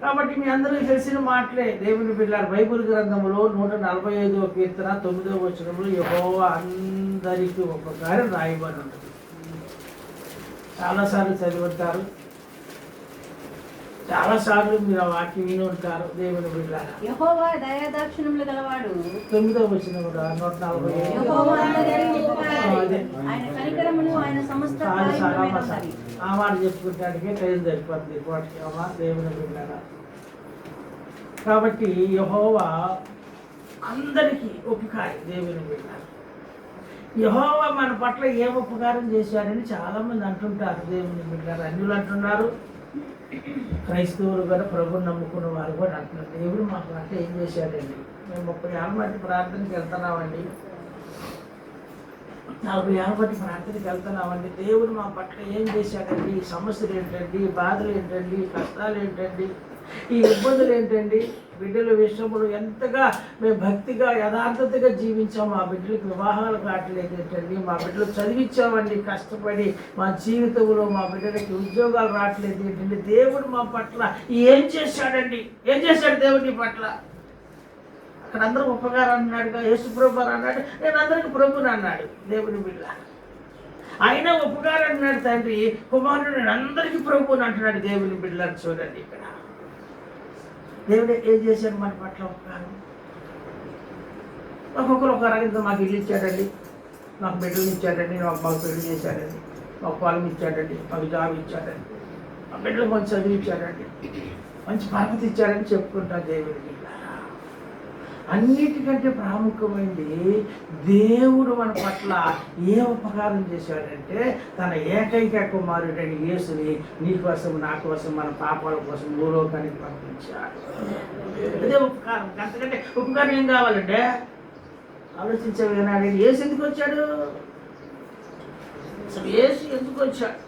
కాబట్టి మీ అందరికీ తెలిసిన మాటలే దేవుని బిడ్డలారా. బైబిల్ గ్రంథంలో 145వ కీర్తన 9వ వచనంలో యెహోవా అందరికీ ఉపకారం రాయబడి ఉంటుంది. చాలాసార్లు చదివి ఉంటారు, చాలాసార్లు మీరు ఆ వాక్యం విని ఉంటారు. దేవుని బిడ్డలారా, యెహోవా దయాదాక్షిణ్యములు గలవాడు. 9వ వచనం కూడా 145. యెహోవా అందరికీ ఉపకారి. ఆయన కనికరమును ఆయన సమస్త కార్యముల మీద ఉన్నవి. ఆ మాట చెప్పుకుంటానికే టైం సరిపోతుంది వాటికి. అమ్మా దేవుని బిడ్డలారా, కాబట్టి యెహోవా అందరికీ ఉపకారి. దేవుని బిడ్డలారా, యెహోవా మన పట్ల ఏం ఉపకారం చేశాడని చాలామంది అంటుంటారు. దేవుని బిడ్డలారా, అన్యులు అంటున్నారు, క్రైస్తవులు కూడా ప్రభుని నమ్ముకున్న వారు కూడా అంటున్నారు, దేవుడు మా పట్ల ఏం చేశాడండి. మేము 30 ఏళ్ళ బట్టి ప్రార్థనకి వెళ్తున్నామండి, 40 ఏళ్ళ బట్టి ప్రార్థనకి వెళ్తున్నామండి, దేవుడు మా పట్ల ఏం చేశాడండి, సమస్యలు ఏంటండి, బాధలు ఏంటండి, కష్టాలు ఏంటండి, ఈ ఇబ్బందులు ఏంటండి, బిడ్డల విషయంలో ఎంతగా మేము భక్తిగా యథార్థతగా జీవించాము, మా బిడ్డలకు వివాహాలు కావట్లేదు ఏంటండి, మా బిడ్డలు చదివించామండి కష్టపడి, మా జీవితంలో మా బిడ్డలకి ఉద్యోగాలు రావట్లేదు ఏంటండి, దేవుడు మా పట్ల ఏం చేశాడండి, ఏం చేశాడు దేవుడి పట్ల. అక్కడ అందరూ ఉపకారం అన్నాడుగా, యేసు ప్రభు అన్నాడు, నేను అందరికి ప్రభుని అన్నాడు. దేవుని బిడ్డ ఆయన ఉపకారం అన్నాడు తండ్రి, కుమారుడు నేను అందరికీ ప్రభుని అంటున్నాడు. దేవుని బిడ్డలను చూడండి, ఇక్కడ దేవుడు ఏం చేశాడు మన పట్ల ఉపకారం. ఒక్కొక్కరు ఒక రకంగా మాకు ఇల్లు ఇచ్చాడండి, మాకు బిడ్డలు ఇచ్చాడండి, మాకు పెళ్లి చేశాడండి, మాకు పొలం ఇచ్చాడండి, మాకు జాబ్ ఇచ్చాడండి, మా బిడ్డలు మంచి చదువు ఇచ్చాడండి, మంచి పరపతి ఇచ్చాడని చెప్పుకుంటారు. దేవుడి బిడ్డ అన్నిటికంటే ప్రాముఖ్యమైనది దేవుడు మన పట్ల ఏ ఉపకారం చేశాడంటే తన ఏకైక కుమారుడైన యేసుని నీ కోసం నా కోసం మన పాపాల కోసం భూలోకానికి పంపించాడు. అదే ఉపకారం. అంతకంటే ఉపకారం ఏం కావాలంటే ఆలోచించగలిగినాడు. యేసు ఎందుకు వచ్చాడు, అసలు యేసు ఎందుకు వచ్చాడు?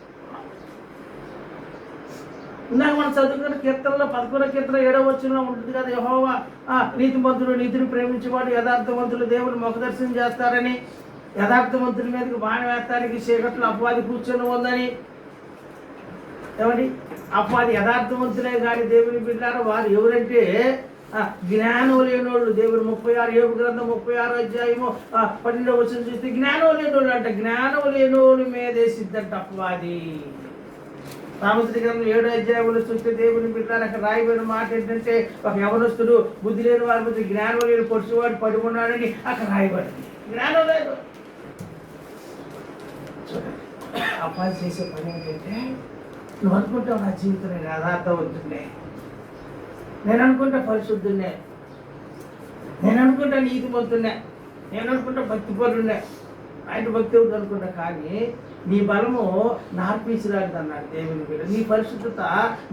ఇందాక మనం చదువుకున్న కీర్తనలో 11వ కీర్తన 7వ వచనంలో ఉంటుంది కదా, యెహోవా నీతిమంతుడు నీతిని ప్రేమించేవాడు యథార్థవంతులు దేవుడు ముఖదర్శనం చేస్తారని, యథార్థవంతుల మీదకి బాణ వేస్తానికి చీకట్లో అపవాది కూర్చొని ఉందని. ఏమండి, అపవాది యథార్థవంతులే కానీ దేవుని బిడ్డలారా వారు ఎవరంటే జ్ఞానం లేనోళ్ళు. దేవుడు 36 యోబు గ్రంథం 36వ అధ్యాయము 12వ వచనం చూస్తే జ్ఞానం లేనోళ్ళు అంట, జ్ఞానం లేనోళ్ళు మీదేసిద్దంట అపవాది. సామెతల గ్రంథం 7వ అధ్యాయంలో చూస్తే దేవుని బిడ్డలారా అక్కడ రాయబడిన మాట ఏంటంటే ఒక యవనస్తుడు బుద్ధి లేని వారి మధ్య జ్ఞానం లేని పొడిచేవాడు పడి ఉన్నాడని అక్కడ రాయబడింది. జ్ఞానం లేదు. అపవాది చేసే పని ఏంటంటే నువ్వు అనుకుంటావు నా జీవితం నేను యథార్థవంతున్నే, నేను అనుకుంటా పరిశుద్ధున్నే, నేను అనుకుంటా నీతిమంతున్నే, నేను అనుకుంటా భక్తిపరున్నే, ఆయన భక్తి అవుతుంది అనుకుంటా. కానీ నీ బలము నార్పీసులాంటి అన్నాడు దేవుని బిడ్డ. నీ పరిశుద్ధత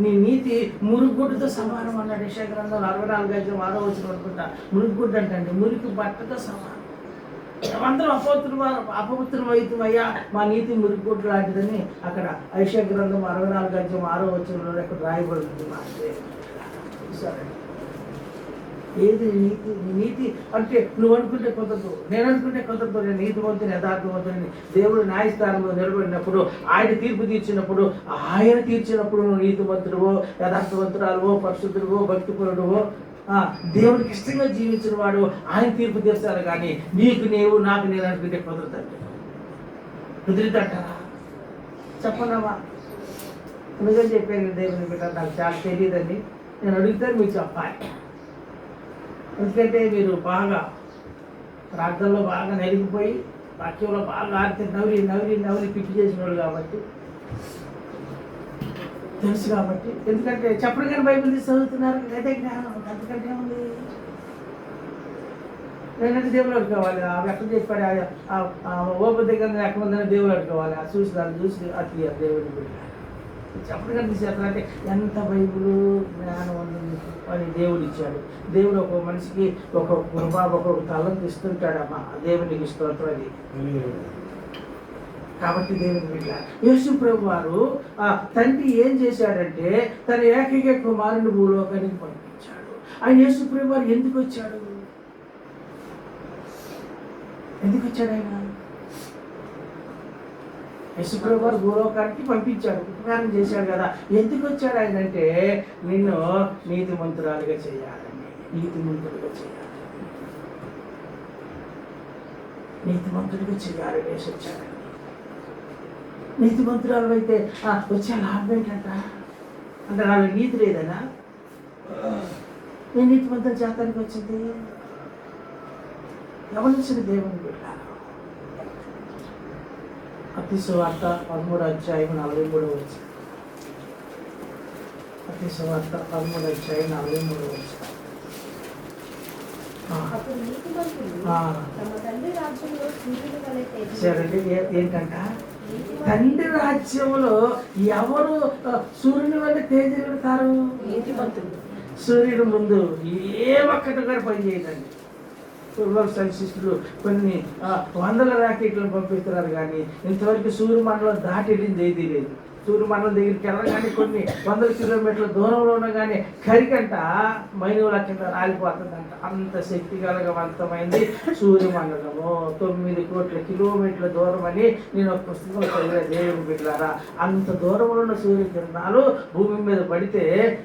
నీ నీతి మురుగుగుడ్డుతో సమానం అన్నాడు. యెషయా గ్రంథం 44వ అధ్యాయం 6వ వచనం అనుకుంటా. మురుగుగుడ్డు అంటే మురికి బట్టతో సమానం. అందరం అపవిత్రం అవుతామయ్యా, మా నీతి మురుగుగుడ్డు లాంటిదని అక్కడ యెషయా గ్రంథం 64వ అధ్యాయం 6వ వచనంలో అక్కడ రాయబడుతుంది. మా సరే, ఏది నీతి? నీతి అంటే నువ్వు అనుకుంటే కుదరదు, నేను అనుకుంటే కుదరదు. నేను నీతివంతుని యథార్థవంతుని దేవుడు న్యాయస్థానంలో నిలబడినప్పుడు ఆయన తీర్పు తీర్చినప్పుడు ఆయన తీర్చినప్పుడు నువ్వు నీతివంతుడువో యథార్థవంతురాలువో పరిశుద్ధుడువో భక్తిపరుడువో దేవుడికి ఇష్టంగా జీవించిన వాడు ఆయన తీర్పు తీర్చాలి. కానీ నీకు నీవు నాకు నేను అనుకుంటే కుదరదండి. కుదిరిద్దంటారా? చెప్పండమ్మా. ఎందుకని చెప్పాను దేవుని బిడ్డ, నాకు చాలా తెలియదండి, నేను అడుగుతాను మీకు చెప్పాలి. ఎందుకంటే మీరు బాగా ప్రార్థనలో బాగా నలిగిపోయి వాక్యంలో బాగా ఆడితే నవ్వి నవ్వి నవ్వి పిచ్చి చేసిన వాళ్ళు కాబట్టి తెలుసు. కాబట్టి ఎందుకంటే చెప్పడం కానీ బైబిల్ తీసి చదువుతున్నారు, అదే జ్ఞానం. అంతకంటే ఏముంది? నేనంటే దేవుడు అడుకోవాలి. ఎక్కడ చెప్పాడు ఓప దగ్గర ఎక్కడ ఉందని దేవుడు అడుకోవాలి. ఆ చూసి దాన్ని చూసి అతి దేవుడి బిడ్డ చెప్పడం కానీ తీసేస్తారంటే ఎంత బైబుల్ జ్ఞానం ఉంది అని దేవుడు ఇచ్చాడు. దేవుడు ఒక మనిషికి ఒక కృప ఒక తలం ఇస్తుంటాడమ్మా. దేవునికి స్తోత్రం అది. కాబట్టి దేవుని బిడ్డ యేసు ప్రభు వారు తండ్రి ఏం చేశాడంటే తన ఏకైక కుమారుని భూలోకానికి పంపించాడు. ఆయన యేసు ప్రభు వారు ఎందుకు వచ్చాడు? ఎందుకు వచ్చాడు ఆయన? యేసుప్రభు వారు భూలోకానికి పంపించాడు, ఉపకారం చేశాడు కదా. ఎందుకు వచ్చాడు ఆయన అంటే నిన్ను నీతిమంతురాలుగా చేయాలని, నీతిమంతుడిగా చేయాలి, నీతిమంతుడిగా చేయాలని వేసి వచ్చాడండి. నీతిమంతురాలు అయితే వచ్చే లాభం ఏంటంట అంటే నాలో నీతి లేదనా? నేను నీతిమంతులు చేతానికి వచ్చింది గమనించిన దేవుని బిడ్డ. మత్తయి సువార్త 13:43. మత్తయి సువార్త 13:43. అప్పుడు నీతిమంతులు తమ తండ్రి రాజ్యంలో సూర్యుని వలె తేజస్సు. సరే, ఏంటంట? తండ్రి రాజ్యంలో ఎవరు సూర్యుని వల్ల తేజలుతారు? నీతిమంతులు. సూర్యుడు ముందు ఏ ఒక్కటి కూడా పని చేయదండి. సైంటిస్టులు కొన్ని వందల రాకెట్లను పంపిస్తున్నారు, కానీ ఇంతవరకు సూర్యమండలం దాటి వెళ్ళింది ఏదీ లేదు. సూర్యమండలం దగ్గరికి వెళ్ళగానే కొన్ని వందల కిలోమీటర్ల దూరంలో ఉన్న కానీ కరికంట మైనవుల కింద రాలిపోతుందంట. అంత శక్తిగలవంతమైంది సూర్యమండలము. 9 కోట్ల కిలోమీటర్ల దూరం అని నేను ఒక పుస్తకంలో చదివా. దేవుని బిడ్డలారా, అంత దూరంలో ఉన్న సూర్యకిరణాలు భూమి మీద పడితే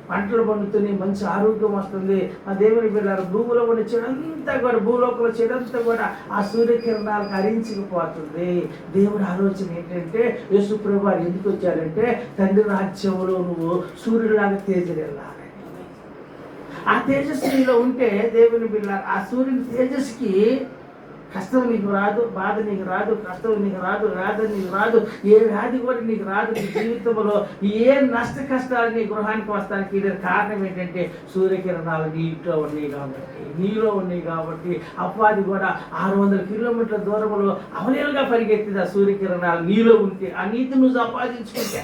పంటలు పండుతున్నాయి, మంచి ఆరోగ్యం వస్తుంది. ఆ దేవుని బిడ్డలారా, భూమిలో ఉన్న చెడంతా కూడా, భూలోకంలో చెడంతా కూడా ఆ సూర్యకిరణాలకు హరించుకుపోతుంది. దేవుడి ఆలోచన ఏంటంటే యేసుప్రభు వారు ఎందుకు వచ్చారంటే తండ్రి రాజ్యంలో నువ్వు సూర్యుడిలాగా తేజరెళ్ళాలి. ఆ తేజస్సు నీలో ఉంటే దేవుని బిడ్డ, ఆ సూర్యుని తేజస్సుకి కష్టం నీకు రాదు, బాధ నీకు రాదు, కష్టం నీకు రాదు, వ్యాధి నీకు రాదు, ఏ వ్యాధి కూడా నీకు రాదు. నీ జీవితంలో ఏ నష్ట కష్టాలు నీ గృహానికి వస్తానికి ఇది కారణం ఏంటంటే సూర్యకిరణాలు నీటిలో ఉన్నాయి కాబట్టి, నీలో ఉన్నాయి కాబట్టి. అపవాది కూడా 600 కిలోమీటర్ల దూరంలో అవలీలుగా పరిగెత్తింది ఆ సూర్యకిరణాలు నీలో ఉంటే. ఆ నీతి నువ్వు సంపాదించుకుంటే.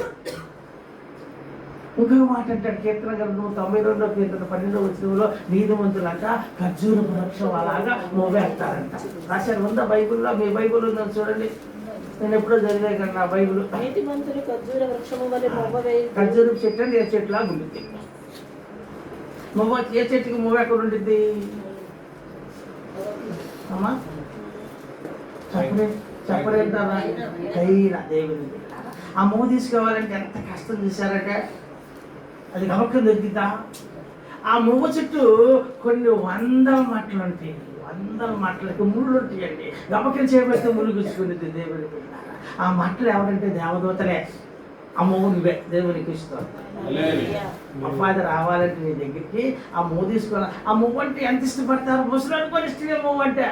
ఇంకొక మాట అంటాడు కీర్తన గ్రంథం 92వ కీర్తన 12వ వచనంలో నీతిమంతులంట ఖర్జూర వృక్షం అలాగా మోవేస్తారంట. రాశారు, ఉందా బైబిల్లో? మీ బైబిల్ ఉందని చూడండి. నేను ఎప్పుడో చదివే కదా నా బైబిల్. నీతిమంతులు ఖర్జూర వృక్షము వలె మొవ్వవేయు. ఖర్జూర చెట్టు అంటే ఏ చెట్టులా ఉంటుంది. మొవ్వ ఏ చెట్టుకి మొవ్వ ఎక్కడ ఉంటుంది అమ్మా? చెప్పలేంటారా? కైనా దేవుని ఆ మొవ్వ తీసుకోవాలంటే ఎంత కష్టం చేశారంటే అది గమకం దొరికిద్దా? ఆ మువ్వ చెట్టు కొన్ని 100 మట్టలు ఉంటాయి, 100 మట్టలకి ముళ్ళు ఉంటాయండి. గమకం చేయబడితే ముళ్ళు గుచ్చుకునేది దేవుని బిడ్డ. ఆ మట్టలు ఎవరంటే దేవదూతలే. ఆ మువ్వు నువ్వే దేవునికి ఇస్తావు. అబ్బాయి రావాలంటే నీ దగ్గరికి ఆ మువ్వు తీసుకోవాలి. ఆ మువ్వు అంటే ఎంత ఇష్టపడతారు? ముసలాడు కూడా ఇష్టమే మువ్వు అంటే.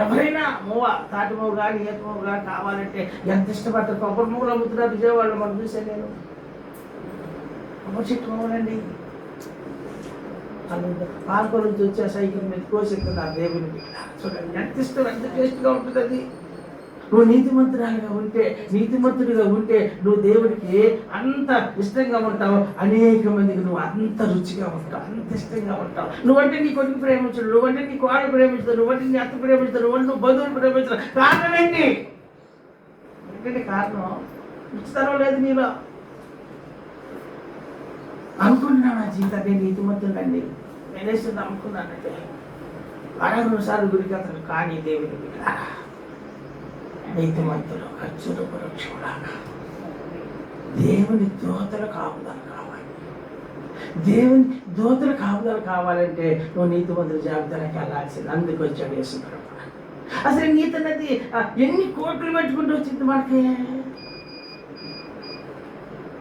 ఎవరైనా మువ్వ, తాటి మువ్వు కానీ ఈత మువ్వు కానీ కావాలంటే ఎంత ఇష్టపడతారు. కొబ్బరి మువ్వులు అమ్ముతున్నారు విజయవాడలో, మనం చూసాను నేను. కొబ్బరి చెట్టు మువ్వలండి. పాల్కొల నుంచి వచ్చే సైకిల్ మీద కోసెక్కున్నారు దేవుని బిడ్డ. చూడండి ఎంత ఇష్టం, ఎంత టేస్ట్గా ఉంటుంది అది. నువ్వు నీతిమంతుడిగా ఉంటే నువ్వు దేవుడికి అంత ఇష్టంగా ఉంటావు. అనేక మందికి నువ్వు అంత రుచిగా ఉంటావు, అంత ఇష్టంగా ఉంటావు. నువ్వంటే నీ కొడుకు ప్రేమించడు, నువ్వంటే నీ కోడలు ప్రేమించడు, నువ్వంటే నీ అత్త ప్రేమించడు, నువ్వు బంధువులు ప్రేమించడు. కారణం ఏంటి? ఎందుకంటే కారణం రుచితనం లేదు నీలో. అనుకుంటున్నాను నా జీవితం నేను నీతిమంతుడండి, నేనేస్తుంది అనుకున్నానంటే 62 సార్లు గురికి అతను. కానీ దేవుని బిడ్డ నీతిమంతులు ఖర్జూర వృక్షంలాగా దేవుని దూతల కాపుదల కావాలి. దేవుని దూతల కాపుదల కావాలంటే నువ్వు నీతిమంతుల జాబితాలకు వెళ్ళాల్సింది. అందుకు వచ్చాడు యేసుప్రభు. అసలు నీతి అన్నది ఎన్ని కోట్లు పెట్టుకుంటూ వచ్చింది మనకి?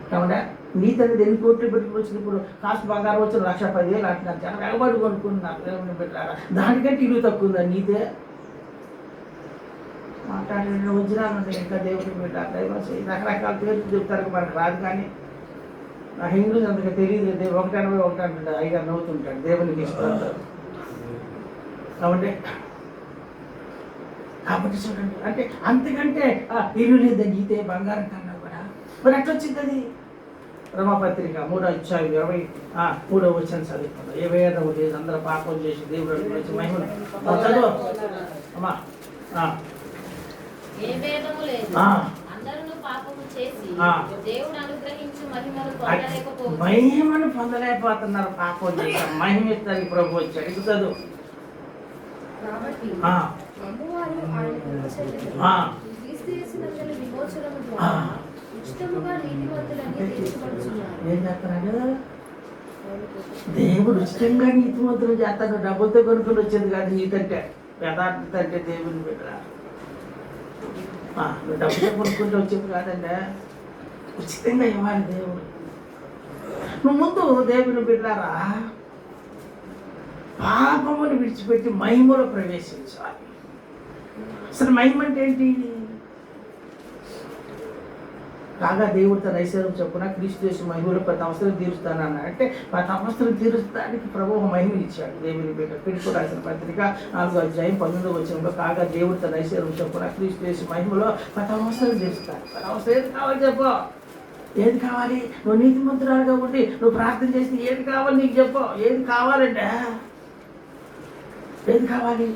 కావున నీతి అనేది ఎన్ని కోట్లు పెట్టుకుని వచ్చింది. ఇప్పుడు కాస్ట్ బంగారం వచ్చిన 1,10,000 అంటున్నారు. జనం ఎగబడి కొనుక్కున్నారు దేవుని పెట్టారా. దానికంటే ఇల్లు తక్కువ ఉందా నీతే? మాట్లాడిన వజ్రాలు ఉంటాయి ఇంకా దేవుని పెట్టారు. రకరకాల పేర్లు చెప్తారు, మనకు రాదు. కానీ నా హిందూస్ అంతగా తెలియదు. 180 అంటుంటాడు, 5 నవ్వుతుంటాడు. దేవునికి ఇష్టపడతారు కాబట్టి చూడండి, అంటే అంతకంటే ఇల్లు లేదా నీతే బంగారం కన్నా కూడా. మరి ఎట్లా వచ్చింది అది? రమపత్రిక 3:23 వచనం చదువుకుందాం. ఏ వేదం లేదు, అందరూ పాపం చేసి దేవుడు గురించి మహిమను చదువు అమ్మా. ఏ భేదము లేదు, అందరూ పాపము చేసి దేవుడు అనుగ్రహించు మహిమను పొందలేకపోతున్నారు. పాపం చేశారు, మహిమ ఇస్తానికి ప్రభు వచ్చాడు. ఇది చదువు. కాబట్టి చేసినందున విమోచనము ఆ. ద్వారా ఉచితముగా నీతిమంతులని తీర్చబడుచున్నారు. ఏం చేస్తున్నాడు? దేవుడు ఉచితంగా నీతిమంతులు చేస్తాడు. డబ్బులతో కొనుక్కొని వచ్చేది కాదు నీతంటే. యథార్థత అంటే దేవుని బిడ్డ. నువ్వు డబ్బుతో కొనుక్కుంటూ వచ్చేది కాదండి, ఉచితంగా ఇవ్వాలి దేవుడు. నువ్వు ముందు దేవుని బిడ్డారా పాపమును విడిచిపెట్టి మహిమలో ప్రవేశించాలి. అసలు మహిమ అంటే ఏంటి? కాగా దేవుడు తన ఐశ్వర్యం చెప్పున క్రీస్తు యేసు మహిమలో 10 అవసరం తీరుస్తానన్న అంటే 10 అవసరం తీరుస్తానికి ప్రభువు మహిమ ఇచ్చాడు. దేవుని బిడ్డ పిలుపు రాసిన పత్రిక 4వ అధ్యాయం 19వ వచనంలో కాగా దేవుడు తన ఐశ్వర్యం చెప్పున క్రీస్తు యేసు మహిమలో 10 అవసరం తీరుస్తాడు. 10 అవసరం ఏది కావాలి చెప్పు? ఏది కావాలి? నువ్వు నీతిమంతురాలుగా ఉండి నువ్వు ప్రార్థన చేసి ఏది కావాలి నీకు చెప్పు. ఏది కావాలంటే ఏది కావాలి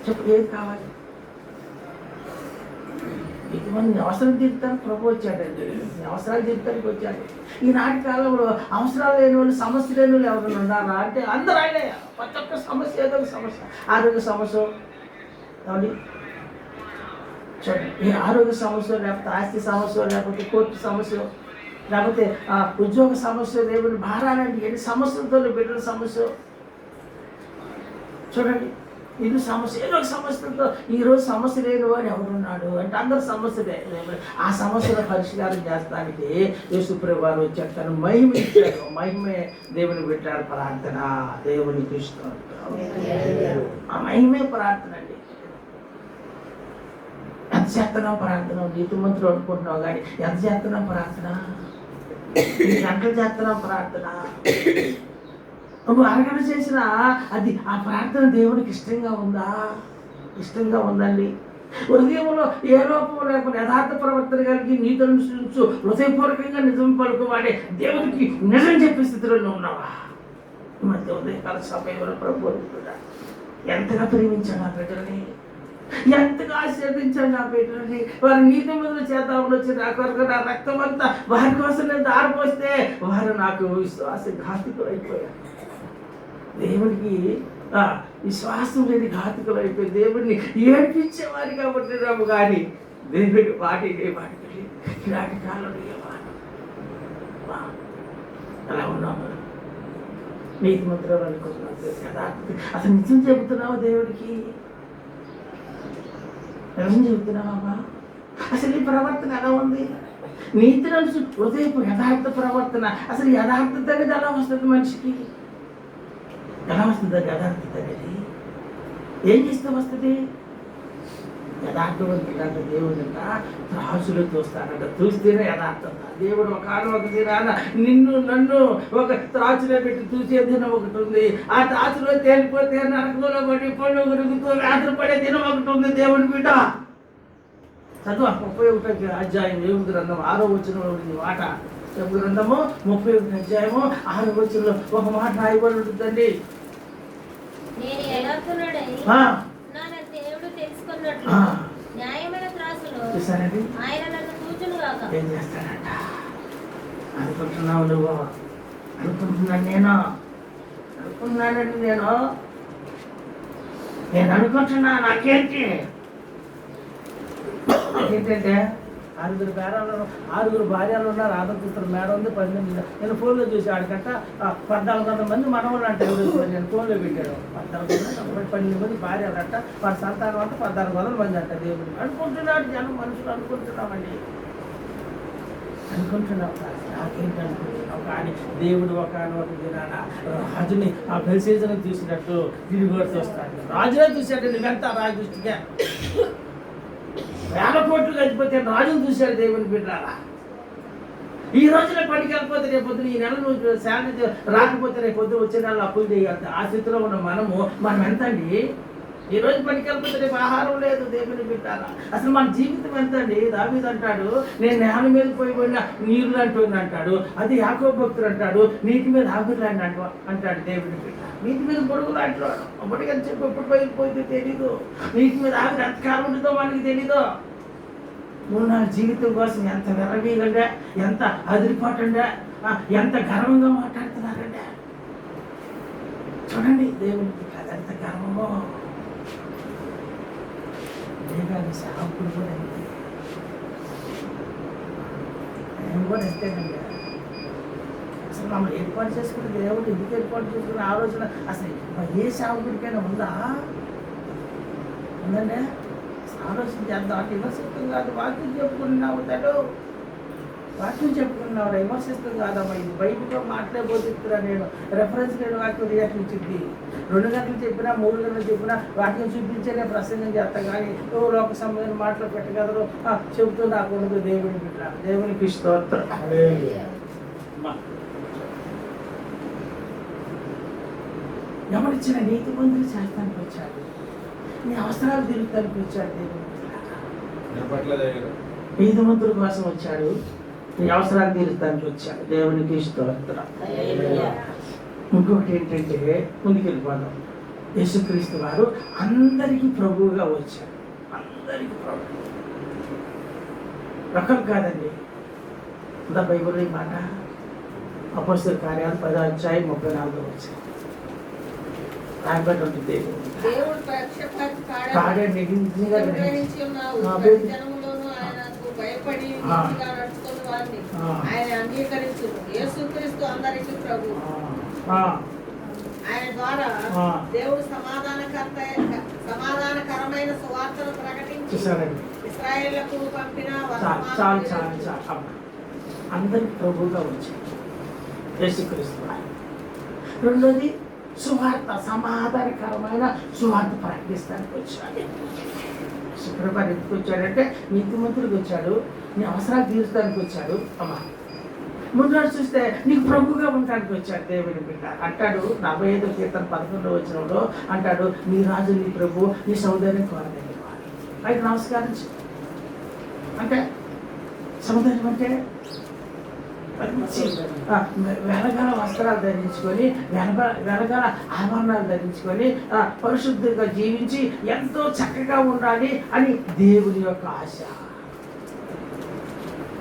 చెప్పు, ఏది కావాలి? ఇటువంటి అవసరం తీర్చడానికి ప్రభు వచ్చాడండి. అవసరాలు తీర్చడానికి వచ్చాడు. ఈనాటి కాలంలో అవసరాలు లేని వాళ్ళు, సమస్య లేని వాళ్ళు ఎవరైనా ఉన్నారా అంటే అందరూ ఆయనే. ప్రతి ఒక్క సమస్య ఏదో ఒక సమస్య. ఆరోగ్య సమస్య ఏమండి చూడండి, ఈ ఆరోగ్య సమస్య, లేకపోతే ఆస్తి సమస్య, లేకపోతే కోర్టు సమస్య, లేకపోతే ఉద్యోగ సమస్య, లేకపోతే భారాలండి, ఎన్ని సమస్యలతో బిడ్డల సమస్య చూడండి. ఇది సమస్య, ఏదో ఒక సమస్యలతో. ఈరోజు సమస్య లేని వాడు ఎవరున్నాడు అంటే అందరు సమస్యలే. ఆ సమస్యల పరిష్కారం చేస్తానికి యేసుప్రభువు వారు వచ్చారు, తను మహిమ ఇచ్చారు. మహిమే దేవుని పెట్టారు ప్రార్థన. దేవునికి ఇష్టం, ఆ మహిమే ప్రార్థన అండి. ఎంత చేస్తున్నావు ప్రార్థన? నీతిమంతులు అనుకుంటున్నావు కానీ ఎంత చేస్తున్నావు ప్రార్థన? గంటలు చేస్తున్నావు ప్రార్థన. నువ్వు అరగడ చేసినా అది ఆ ప్రార్థన దేవునికి ఇష్టంగా ఉందా? ఇష్టంగా ఉందండి. హృదయంలో ఏ లోపం లేకుండా యథార్థ ప్రవర్తన కలిగి నీతి అనుసరించు హృదయపూర్వకంగా నిజం పలుకువాడే దేవునికి నిజం చెప్పే స్థితిలో నువ్వు ఉన్నావా? ఈ మధ్య ఉదయకాల సమయంలో ప్రభు ఎంతగా ప్రేమించాను ఆ బిడ్డలని, ఎంతగా ఆశీర్వదించాను నా బిడ్డలని. వారి నీతి మొదలు చేద్దామని వచ్చి నా కొరకు నా రక్తం అంతా వారి కోసం నేను దారిపోస్తే వారు నాకు విశ్వాసఘాతుకులు అయిపోయారు. దేవునికి విశ్వాసం లేని ఘాతుకులు అయిపోయి దేవుడిని ఏడ్పించేవారు కాబట్టి రాము కానీ దేవుడి వాటి ఇలాంటి కాలంలో అలా ఉన్నాము. నీతి మంత్రాలు అనుకుంటున్నావు, అసలు నిజం చెబుతున్నావు దేవుడికి? నిజం చెబుతున్నావా? అసలు ఈ ప్రవర్తన ఎలా ఉంది? నీతి నడుచు హృదయపు యథార్థ ప్రవర్తన. అసలు యథార్థత అనేది ఎలా వస్తుంది మనిషికి? ఎలా వస్తుంది అది యథార్థత అనేది? ఏం చేస్తే వస్తుంది? యథార్థవంతుడంట దేవుడంట త్రాసులు చూస్తానంట. చూస్తేనే యథార్థత. దేవుడు ఒక దినాన నిన్ను నన్ను ఒక త్రాసులో పెట్టి చూసే దినం ఒకటి ఉంది. ఆ త్రాసులో తేలిపోతే నరకంలో పడి పళ్ళు గురుగుతూ వ్యాధులు పడే దినం ఒకటి ఉంది. దేవుని బిడ్డ చదువు 31వ అధ్యాయం యోబు గ్రంథం 6వ వచనంలో ఉంది మాట. యోబు గ్రంథము 31వ అధ్యాయము 6వ వచనంలో ఒక మాట రాయబడి ఉంటుందండి. నేను యథార్థుడై నా దేవుడు తెలుసుకున్నట్లు న్యాయమైన త్రాసులో చూసానండి ఆయన నన్ను తూచును గాక. ఏం చేస్తానంట అనుకుంటున్నావు నువ్వు? అనుకుంటున్నాను నేను, అనుకున్నానండి నేను అనుకుంటున్నా. నాకేంటి ఏంటంటే 6 భార్యలు ఉన్నారు. ఆదర్శిస్తారు మేడం ఉంది 10 మంది. నేను ఫోన్లో చూసి ఆడికంట 1400 మంది మనవాళ్ళు అంటే నేను ఫోన్లో పెట్టాడు. 12 మంది భార్యలు అంట, వారి సంతానం అంటే 1400 మంది అంట. దేవుడు అనుకుంటున్నాడు. జనం మనుషులు అనుకుంటున్నామండి. అనుకుంటున్నావు నాకేంటి అనుకుంటున్నావు కానీ దేవుడు ఒక దినాన రాజుని ఆ బెల్షస్సరుని చూసినట్టు తిరిగి వస్తాడు. రాజునే చూశాడు. నువ్వెంత రాజు దృష్టిగా 1000 కోట్లు కలిపితే రాజును చూశాడు. దేవుని బిడ్డలారా, ఈ రోజున పనికి వెళ్ళిపోతే రేపొద్దున ఈ నెల నువ్వు శాలరీ రాకపోతే రేపొద్దున వచ్చే నెలలో అప్పులు చేయాలి. ఆ స్థితిలో ఉన్న మనం ఎంత అండి? ఈ రోజు పనికి వెళ్ళిపోతే రేపు ఆహారం లేదు. దేవుని బిడ్డలారా, అసలు మన జీవితం ఎంత అండి? దావీదు అంటాడు, నేను నేల మీద పోయిన నీరు అంటుంది అంటాడు. అది యాకోబు భక్తుడు అంటాడు, నీటి మీద ఆగులాంటి అంటాడు. దేవుని బిడ్డ నీటి మీద పొడుగులు అంటాడు. అప్పటికి అని చెప్పి ఎప్పుడు పోయిపోతే తెలీదు. నీటి మీద ఆవిడ ఎంతకాలం ఉంటుందో మనకి తెలీదు. నువ్వు నా జీవితం కోసం ఎంత విరవీగంగా, ఎంత అదిరిపాటంగా, ఎంత గర్వంగా మాట్లాడుతున్నారండి. చూడండి దేవునికి ఎంత గర్వమో. అంతేగాని సేవకుడు కూడా అంతే. నేను కూడా అంతేనండి. అసలు మమ్మల్ని ఏర్పాటు చేసుకుని దేవుడు ఎందుకు ఏర్పాటు చేసుకునే ఆలోచన అసలు ఏ సేవకుడికైనా ఉందా? ఉందండి. ఆలోచన చేద్దాం. అంటే విమర్శిస్తాం కాదు, వాక్యం చెప్పుకున్నావు తడు, వాక్యం చెప్పుకున్నావు, విమర్శిస్తాం కాదమ్మా. ఇది బయటతో మాట్లాడబోతున్నా నేను రెఫరెన్స్ లేని వాక్యం రియాక్షన్ ఇచ్చింది. 2 గంటలు చెప్పినా 3 గంటలు చెప్పినా వాక్యం చూపించే నేను ప్రసంగం చేస్తాను. కానీ నువ్వు లోక సంబంధమైన మాటలు పెట్టగలరు చెబుతూ నాకు ఉండదు. దేవుని బిడ్డ, దేవునికి స్తోత్రం. ఎవరిచ్చిన నీతి మందులు చేస్తానికి వచ్చాడు, నీ అవసరాలు తీరుతానికి వచ్చాడు. దేవుని నీతిమంతుల కోసం వచ్చాడు, నీ అవసరాలు తీరుతానికి వచ్చాడు. దేవునికి స్తోత్రం. ఇంకొకటి ఏంటంటే ముందుకు వెళ్ళిపోదాం. యేసుక్రీస్తు వారు అందరికీ ప్రభువుగా వచ్చాడు. అందరికీ ప్రభు, రకం కాదండి. అంతా బైబిల్ ఈ మాట అపోస్తల కార్యాలు 10వ అధ్యాయం 34వ వచనం రాయబడి దేవుడు కాడండి. నిజంగా భయపడి నడుచుకున్న వారిని ఆయన అంగీకరించు. యేసుక్రీస్తు అందరికీ ప్రభు. ఆయన ద్వారా దేవుడు సమాధానకరమైన సువార్తను ప్రకటించి ఇశ్రాయేలుకు పంపిన అందరికి ప్రభువుగా వచ్చాడు యేసుక్రీస్తు. రెండోది సువార్త, సమాధానకరమైన సువార్త ప్రకటిస్తానికి వచ్చాడు. శుక్రవారం ఎందుకు వచ్చాడంటే నీతిమంతుడికి వచ్చాడు, నీ అవసరాలు తీర్చడానికి వచ్చాడు. అమ్మా ముందు చూస్తే నీకు ప్రభుగా ఉండడానికి వచ్చాడు. దేవుని బిడ్డ అంటాడు 45వ కీర్తన 11వ వచనంలో అంటాడు, నీ రాజు నీ ప్రభు నీ సౌందర్యం కోరలేదు. అయితే నమస్కారం అంటే సౌందర్యం అంటే వెనకాల వస్త్రాలు ధరించుకొని వెనకాల ఆభరణాలు ధరించుకొని పరిశుద్ధంగా జీవించి ఎంతో చక్కగా ఉండాలి అని దేవుని యొక్క ఆశ.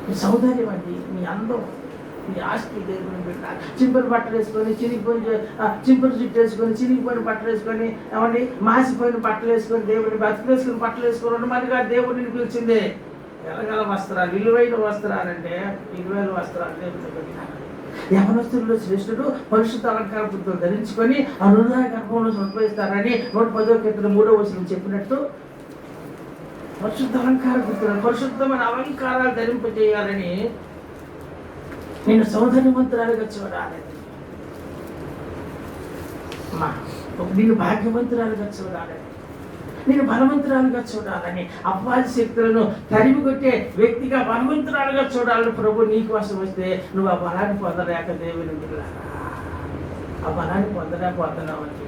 నీ సౌందర్యం అండి, నీ అందం, నీ ఆస్తి. దేవుని బిడ్డ చింపురు బట్టలు వేసుకొని చింపురు జుట్టు వేసుకొని చిరిగిపోయిన బట్టలు వేసుకొని ఏమండి మాసిపోయిన బట్టలు వేసుకొని దేవుని బతుకులేసుకుని బట్టలు వేసుకొని మరిగా దేవుడిని పిలిచిందే. వెనకాల వస్త్రాలు, విలువైన వస్త్రాలంటే విలువైన వస్త్రాలు. దేవుని బిడ్డ యవనస్తుల్లో శ్రేష్ఠుడు పరిశుద్ధ అలంకారంతో ధరించుకొని ఆ హృదయ గర్భంలో ఉద్భవిస్తారని 110వ కీర్తన 3వ వచనం చెప్పినట్టు పరిశుద్ధ అలంకారం, పరిశుద్ధమైన అలంకారాలు ధరింపజేయాలని నేను సౌందర్యవంతురాలుగా చూడాలి, నేను భాగ్యవంతురాలుగా చూడాలని, నేను బలవంతురాలుగా చూడాలని, అపవాది శక్తులను తరిమి కొట్టే వ్యక్తిగా బలవంతురాలుగా చూడాలని ప్రభు నీ కోసం వస్తే నువ్వు ఆ బలాన్ని పొందలేక దేవుని బిడ్డలారా ఆ బలాన్ని పొందలేకపోతున్నావండి.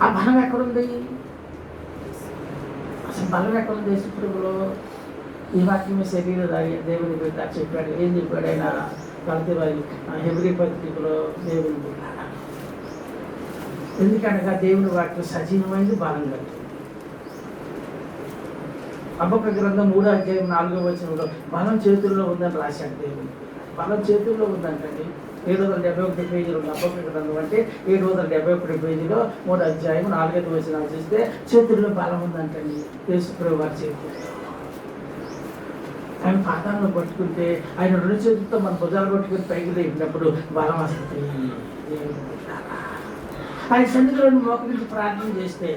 ఆ బలం ఎక్కడుంది? అసలు బలం ఎక్కడుంది? యేసుప్రభులో ఈ వాక్యమే శరీర దేవుని బిడ్డ చెప్పాడు. ఏం చెప్పాడు ఆయన? హెబ్రీ పత్రికలో దేవుని బిడ్డ ఎందుకనగా దేవుని వాక్యం సజీవమైంది, బలం కలిగింది. హబక్కూ గ్రంథం 3వ అధ్యాయం 4వ వచనంలో బలం చేతుల్లో ఉందని రాశాడు. దేవుని బలం చేతుల్లో ఉందంటండి. 771 పేజీలో హబక్కూ గ్రంథం అంటే 771 పేజీలో 3వ అధ్యాయం 4వ వచనాలు చూస్తే చేతుల్లో బలం ఉందంటండి. యేసుప్రభువు వారి చేతుల్లో ఆయన పాదాలను పట్టుకుంటే ఆయన 2 చేతులతో మన భుజాలు పట్టుకుని పైకి లేపినప్పుడు బలం వస్తుంది. ఆయన సన్నిధిలో మోకరించి ప్రార్థన చేస్తే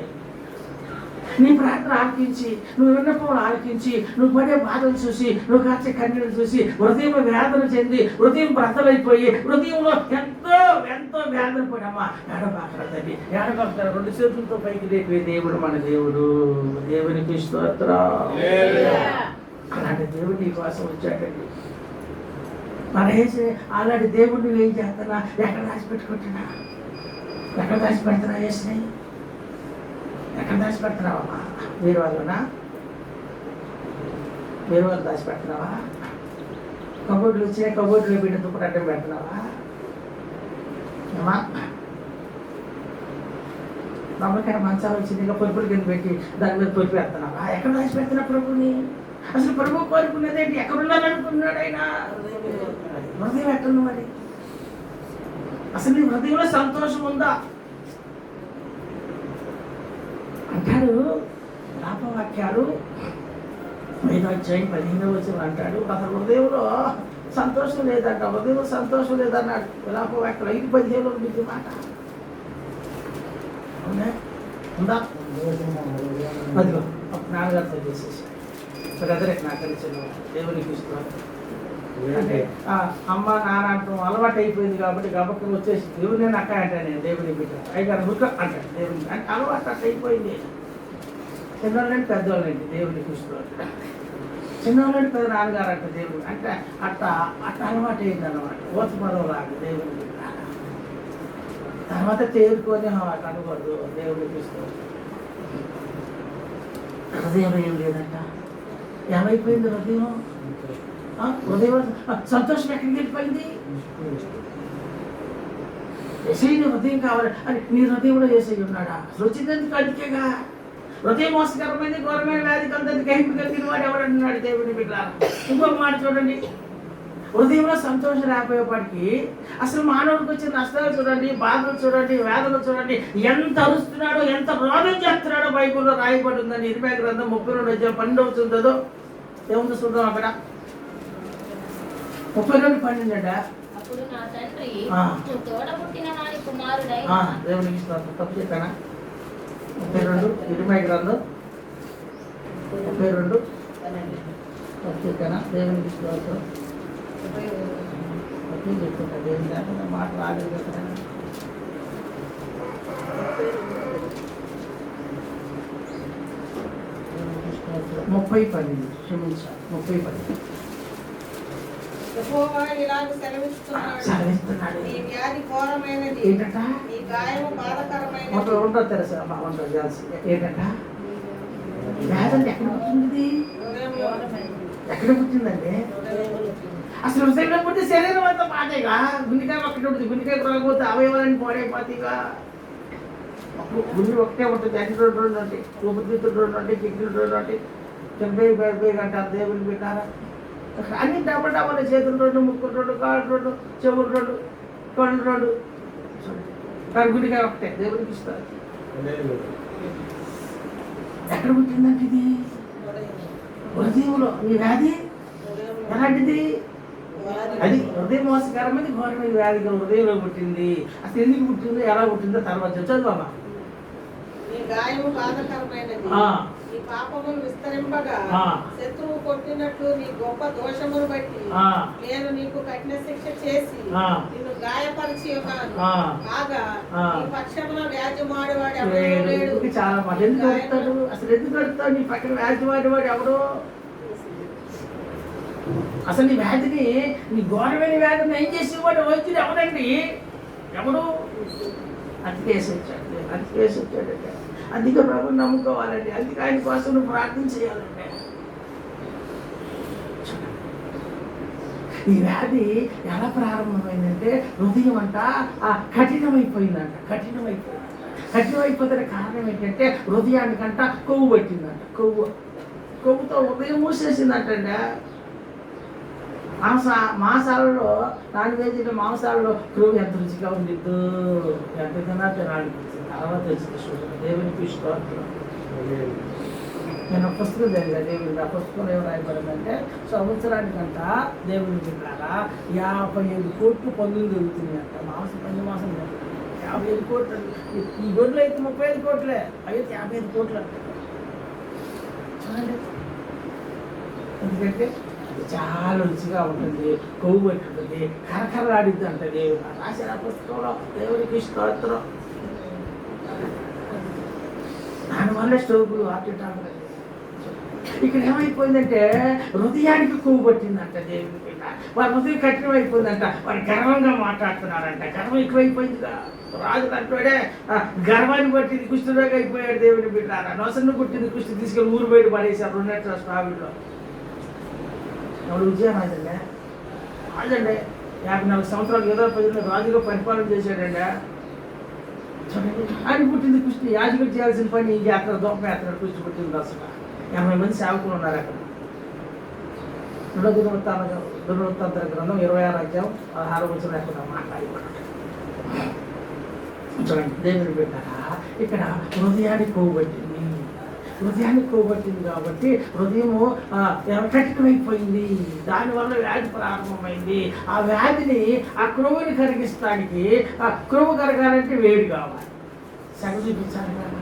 నీ ప్రార్థన ఆలకించి, నువ్వు విన్నపం ఆలకించి, నువ్వు పడే బాధలు చూసి, నువ్వు కాచే కన్నీళ్ళు చూసి హృదయం వేదన చెంది హృదయం బ్రతలైపోయి హృదయంలో ఎంతో ఎంతో వేదన పడమ్మా ఏడబాకరదండి. ఏడబాకుతారు 2 చేతులతో పైకి లేపే దేవుడు మన దేవుడు. దేవునికి స్తోత్రం. అలాంటి దేవుడు నీ కోసం వచ్చాడండి. అలాంటి దేవుడు నువ్వేం చేస్తున్నా? ఎక్కడ దాచిపెట్టుకుంటున్నా? ఎక్కడ దాచిపెడుతున్నా? వేసినాయి ఎక్కడ దాచిపెడుతున్నావమ్మా? వేరే వాళ్ళనా? వేరే వాళ్ళు దాచిపెడుతున్నావా? కబోర్డులు వచ్చినాయి, కబోర్డులో బిడ్డ దుప్పటి అడ్డం పెడుతున్నావా? ఏమా నమ్మకైనా మంచాలు వచ్చింది, ఇంకా పొరుపులు కింద పెట్టి దాని మీద పొరుపు పెడుతున్నావా? ఎక్కడ దాచిపెడుతున్నా ప్రభుని? అసలు ప్రభు కోరుకున్నదేంటి? ఎక్కడ ఉండాలనుకున్నాడు ఆయన? హృదయం ఎక్కడుంది మరి? అసలు నీ హృదయంలో సంతోషం ఉందా అంటాడు. విలాపవాక్యాలు 5వ అధ్యాయం 15వ వచనం అంటాడు, అసలు హృదయంలో సంతోషం లేదంట, హృదయంలో సంతోషం లేదన్నాడు. విలాపవాక్యాలు 5:15 ఉంది మాట. అవునా? ఉందా? అదిగో నాన్నగారితో చేసేసి బ్రదరే నాకు తెలిసిన దేవునికి ఇష్టం. అంటే అమ్మ నాన్న అంటాం అలవాటు అయిపోయింది కాబట్టి గబక్కలు వచ్చేసి దేవుని నేను అక్క అంటాను, నేను దేవుని బిడ్డ అయ్యారు ముక్క అంటాను దేవుని అంటే అలవాటు అట్ట అయిపోయింది. చిన్నవాళ్ళంటే పెద్దవాళ్ళండి దేవునికి ఇష్టం, చిన్నవాళ్ళంటే పెద్ద నాన్నగారు అంట దేవుడు అంటే అట్ట అలవాటు అయింది అన్నమాట. ఓతపదం లాగా దేవుని బిడ్డ. తర్వాత తేరుకొని అట్ట అనకూడదు దేవునికి ఇష్టం. హృదయం ఏం లేదంట, ఏమైపోయింది హృదయం? హృదయం సంతోషం ఎక్కడికి వెళ్ళిపోయింది? ఎసై నీ హృదయం కావాలి అని నీ హృదయంలో ఏసై ఉన్నాడా? వచ్చిందందుకు అందుకేగా. హృదయం మోసకరమైంది, ఘోరమైన వ్యాధికి అందరికి ఎంపిక కలిగిన వాడు ఎవడన్నాడు దేవుని బిడ్డ. ఇంకొక మాట చూడండి, హృదయంలో సంతోషం రాకపోయేపాటికి అసలు మానవుడికి వచ్చిన నష్టాలు చూడండి, బాధలు చూడండి, వేదనలు చూడండి, ఎంత అరుస్తున్నాడో, ఎంత రోదం చేస్తున్నాడో బైబిల్లో రాయబడి ఉందని. ఇర్మియా గ్రంథం 32:12 అవుతుందో ఏముందో చూద్దాం అక్కడ. 32:12 అప్పుడు నా తండ్రి ఆ. నువ్వు తోడబుట్టిన వాని కుమారుడై దేవునికి ఇస్తాను. తప్పు చెప్పానా? 32 ఇర్మియా గ్రంథం 32 తప్పు చెప్పానా? దేవునికి ఇస్తాను. తప్పు చెప్తుంటా దేవుని లేకుండా మాట రాలేదు కదా. 30:12 క్షమించాలి. 30:12 యెహోవా ఇలాగ సెలవిస్తున్నాడు, సెలవిస్తున్నాడు. నీ వ్యాధి ఘోరమైనది, ఏంటట? నీ గాయము బాధకరమైనది. ఉంటుంది తెలుసా ఉంటుంది తెలిసి ఏంటట? వ్యాధి అంటే ఎక్కడ పుట్టింది? హృదయంలో ఎక్కడ పుట్టిందండి? అసలు హృదయంలో పుట్టి శరీరం అంతా పాతేగా. గుండెకాయ ఒక్కటి ఉంటుంది, గుండెకాయ రాకపోతే అవయవాలని పాడైపోతాయిగా. గుండె ఒకటే ఉంటుంది, అన్ని 2 ఉంటాయి, ఊపిరితిత్తులు 2 ఉంటాయి, కిడ్నీలు 2 ఉంటాయి, చెంపేయి బేబేగా అంటారు దేవుని పెట్టారా. అన్ని డబ్బలు చేతులు 2, ముక్కులు 2, కాళ్ళు 2, చెవులు 2, కళ్ళు 2. కానీ గుండెకాయ ఒకటే దేవునికి ఇస్తారు. ఎక్కడ పుట్టిందంటే ఇది? హృదయంలో. ఈ వ్యాధి ఎలాంటిది? అది హృదయ మోసకరమైనది, ఘోరమైన వ్యాధి హృదయంలో పుట్టింది. అసలు ఎందుకు పుట్టిందో, ఎలా పుట్టిందో తర్వాత చదువు. నీ గాయము బాధకరమైనది, నీ పాపములు విస్తరింపగా శత్రువు కొట్టినట్లు నీ గొప్ప దోషమును బట్టి నేను నీకు కఠిన శిక్ష చేసి నిన్ను గాయపరిచి ఉన్నాను. కాగా నీ పక్షమున వ్యాజ్యమాడేవాడు ఎవడో లేడు. చాలా మంది ఎందుకు అడుగుతాడు? అసలు ఎందుకు అడుగుతాడు? నీ పక్కన వ్యాజ్యమాడేవాడు ఎవడో. అసలు నీ వ్యాధిని, నీ ఘోరమైన వ్యాధిని ఏం చేసేవాడు వైద్యుడు ఎవడండి? ఎవడు? అందుకేసి వచ్చాడంటే అందుకే ప్రభుని నమ్ముకోవాలండి. అందుకే ఆయన కోసం నువ్వు ప్రార్థన చేయాలంటే. ఈ వ్యాధి ఎలా ప్రారంభమైందంటే హృదయం అంట కఠినమైపోయిందంట. కఠినమైపోతే కారణం ఏంటంటే హృదయానికంట కొవ్వు పట్టిందంట. కొవ్వుతో హృదయం మూసేసిందంటండి. మాంసాలలో నాన్ వెజ్ మాంసాలలో క్రూవ్ ఎంత రుచిగా ఉండిద్దు, ఎంత తినాలి. తర్వాత వచ్చింది దేవునికి స్తోత్రం. నేను ఒక పుస్తకం చదివా దేవుడి. ఆ పుస్తకంలో ఏం రాయబడిందంటే సంవత్సరానికంతా దేవుని బిడ్డలారా 55 కోట్లు పన్నులు జరుగుతున్నాయంట. పంచమాసం 55 కోట్లు. ఈ గొడ్లు అయితే 35 కోట్లే, అయితే 55 కోట్లు అంట. చూడండి, ఎందుకంటే చాలా రుచిగా ఉంటుంది, కొవ్వు పెట్టుకుంటుంది, కరకరలాడిద్ది అంట దేవుడు రాసిన పుస్తకంలో. దేవునికి స్తోత్రం. దానివల్ల స్ట్రోకులు, హార్ట్ అటాక్. ఇక్కడ ఏమైపోయిందంటే హృదయానికి కొవ్వు పట్టిందంట దేవునికి. వారి హృదయం కఠినం అయిపోయిందంట. వారు గర్వంగా మాట్లాడుతున్నారంట. గర్వం ఎక్కువైపోయిందిగా. రాజు అంటాడే గర్వాన్ని పట్టింది కుష్ఠరోగి అయిపోయాడు దేవుని బిడ్డారా. నొసను పుట్టింది కుష్టి తీసుకెళ్ళి ఊరు బయట పడేశారు 2 ట్రస్ట్ ఆవిడలో. ఎవడు విజయరాజండి? రాజండి 54 సంవత్సరాలు ఏదో ప్రజలు రాజుగా పరిపాలన చేశాడండి. చూడండి, ఆయన పుట్టింది కుష్టి. యాజకుడు చేయాల్సిన పని ఈ యాత్ర దోపయాత్ర కుష్టి పుట్టింది. అసలు 80 మంది సేవకులు ఉన్నారు అక్కడ. దినవృత్తాంతర గ్రంథం 26వ అధ్యాయం 16వ వచనం ఎక్కడ మాట్లాడబడ్డాడు. చూడండి, దేవుని బిడ్డరా, ఇక్కడ హృదయానికి కొవ్వు పట్టింది. హృదయాన్ని పోగొట్టింది కాబట్టి హృదయము కఠినమైపోయింది. దానివల్ల వ్యాధి ప్రారంభమైంది. ఆ వ్యాధిని, ఆ క్రొవ్వుని కరిగిస్తానికి, ఆ క్రొవ్వు కరగాలంటే వేడి కావాలి, సగ చూపించాలి కదా.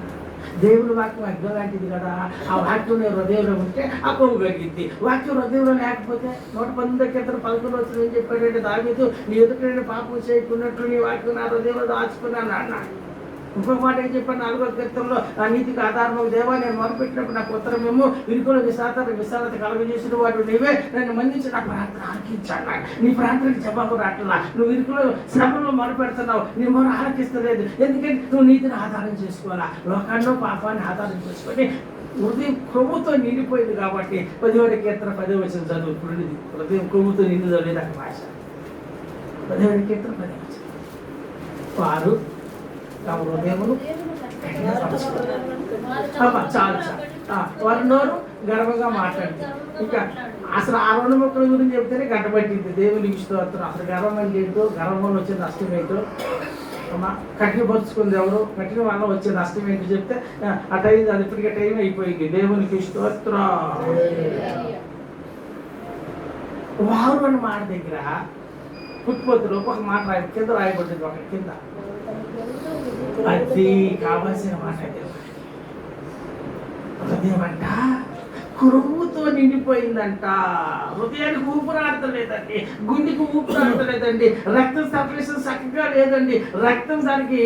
దేవుని వాక్యం అగ్ని లాంటిది కదా. ఆ వాక్యం హృదయంలో ఉంటే ఆ కొవ్వు కలిగింది. వాక్యం హృదయంలో లేకపోతే 119 కీర్తన 11 వచ్చిన ఏం చెప్పాడంటే, దావీదు నీ ఎదుట నేను పాపం చేయకున్నట్లు నీ వాక్యం నా హృదయంలో దాచుకున్నాను అన్నాడు. ఇంకొక మాట ఏం చెప్పాను 4వ కీర్తనలో, ఆ నీతికి ఆధారము దేవా నేను మొదలుపెట్టినప్పుడు నాకు ఉత్తరమేమో ఇరుకుల విశాలత కలుగజేసిన వాడు నీవే, నన్ను మందించి నా ప్రార్థన ఆలకించాడు. నీ ప్రార్థనకి జవాబు రాట్లా. నువ్వు ఇరుకులో శ్రమలో మొదలుపెడుతున్నావు, నీ మొర ఆలకిస్తలేదు. ఎందుకంటే నువ్వు నీతిని ఆధారం చేసుకోవాలా. లోకాల్లో పాపాన్ని ఆధారం చేసుకొని హృదయం కొవ్వుతో నిండిపోయింది కాబట్టి 10వ కీర్తన 10వ వచనం చదువు. ఇప్పుడు హృదయం కొవ్వుతో నిండి చదివేది అక్కడ భాష. 10వ కీర్తన 10వ వచనం. వారు తమ హృదయమును చాలు వారి నోరు గర్వంగా మాట్లాడింది. ఇంకా అసలు ఆ 2 మొక్కల గురించి చెప్తేనే గంట పట్టింది. దేవునికి స్తోత్రం. అసలు గర్వం అంటే ఏంటో, గర్వం వల్ల వచ్చే నష్టం ఏంటో, కఠినపరుచుకుంది ఎవరు, కఠిన వల్ల వచ్చే నష్టం ఏంటో చెప్తే ఆ టైం, అది ఇప్పటికే టైం అయిపోయింది. దేవునికి స్తోత్రం. వారు అన్న మాట దగ్గర పుట్టుపోతులు ఒక మాట కింద రాయబడింది, ఒక కింద అది కావాల్సిన మాట. హృదయం అంట కురువుతో నిండిపోయిందంట. హృదయానికి ఊపిరాడతలేదండి, గుండెకి ఊపిరాడతలేదండి, రక్తం సపరేషన్ చక్కగా లేదండి, రక్తం దానికి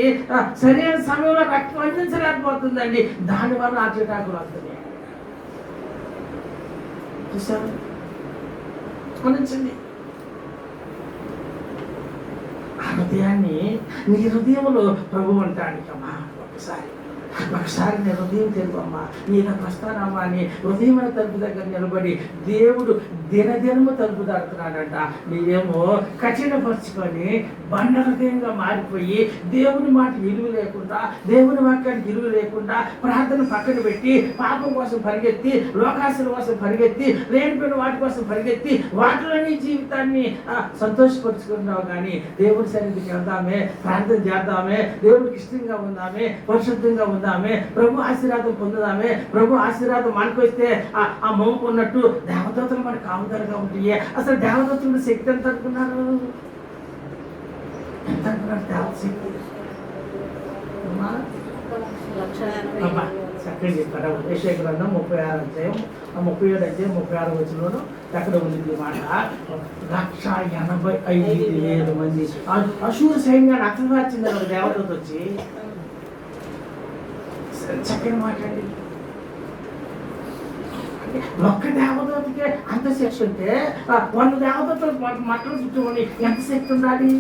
సరైన సమయంలో రక్తం అందించలేకపోతుందండి. దానివల్ల అటాకులు వస్తున్నాయి. చూసారు, గమనించండి. హృదయాన్ని నీ హృదయంలో ప్రభు అంటానికమ్మా, ఒకసారి నీ హృదయం తెలుపమ్మా, నీకు వస్తానమ్మా అని హృదయం తలుపు దగ్గర నిలబడి దేవుడు దినదినము తలుపు దాడుతున్నాడంట. నీవేమో కఠినపరుచుకొని బండ హృదయంగా మారిపోయి దేవుని మాట విలువ లేకుండా, దేవుని వాక్యానికి విలువ లేకుండా ప్రార్థన పక్కన పెట్టి పాపం కోసం పరిగెత్తి, లోకాసుల కోసం పరిగెత్తి, లేనిపోయిన వాటి కోసం పరిగెత్తి వాటిలోని జీవితాన్ని సంతోషపరుచుకుంటున్నావు. కానీ దేవుడి సన్నిధికి వెళ్దామే, ప్రార్థన చేద్దామే, దేవుడికి ఇష్టంగా ఉందామే, పరిశుద్ధంగా ఉందామే, ప్రభు ఆశీర్వాదం పొందుదామే. ప్రభు ఆశీర్వాదం మనకు వస్తే ఆ మోపు ఉన్నట్టు దేవదూతలు మనకు కావుదలుగా ఉంటాయి. అసలు దేవదూతల శక్తి ఎంత అనుకున్నారు? ఎంత అనుకున్నారు దేవత శక్తి? చక్కగా చెప్పారు. యెషయా గ్రంథం 36వ అధ్యాయం 37వ అధ్యాయం 36వ వచనంలో అక్కడ ఉంది మాట. 185,000 మంది అశూరు సైన్యాన్ని అతగార్చింది ఒక దేవదూత వచ్చి. చక్కని మాట్లాడి ఒక్క దేవదూతకే అంత శక్తి ఉంటే 100 దేవదూతలు మట్టలు చుట్టుకొని ఎంత శక్తి ఉండాలి?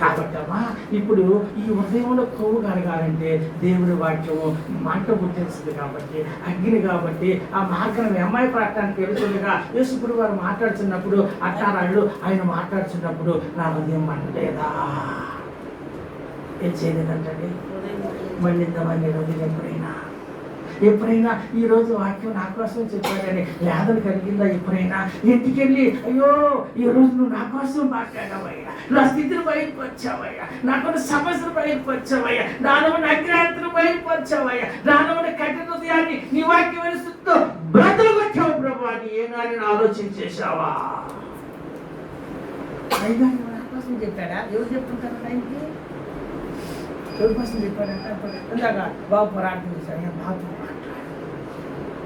కాబట్టమ్మా ఇప్పుడు ఈ హృదయంలో కొవ్వు కలగాలంటే దేవుడి వాక్యము మంట పుట్టించింది కాబట్టి, అగ్ని కాబట్టి, ఆ మార్గం అమ్మాయి ప్రాంతానికి వెళుతుండగా యేసుప్రభువు వారు మాట్లాడుతున్నప్పుడు అట్టారాళ్ళు ఆయన మాట్లాడుతున్నప్పుడు నా హృదయం మంటలేదా? ఏం చేయలేదంటండి, మండిందమని హృదయం ఎప్పుడైనా ఈరోజు వాక్యం నా కోసం చెప్పాడని వేదన కలిగిందా? ఎప్పుడైనా ఇంటికెళ్ళి అయ్యో ఈరోజు నువ్వు నా కోసం మాట్లాడావయ్యా, నా స్థితిని బయటపరిచావయ్యా, నాకున్న సమస్యను బయటపరిచావయ్యా, నాలో ఉన్న అజ్ఞానతను బయటపరిచావయ్యా, నాలో ఉన్న కఠిన హృదయాన్ని నీ వాక్యమైన స్థితితో బ్రతలుకొచ్చావు ప్రభు అని ఏనాని ఆలోచన చేశావా? అయినా నా కోసం చెప్పాడా? ఎవరు చెప్తుంటారు ఆయనకి? ఎవరి కోసం చెప్పాడంట? ఇందాక బాబు ప్రార్థన చేశాడు. బాబు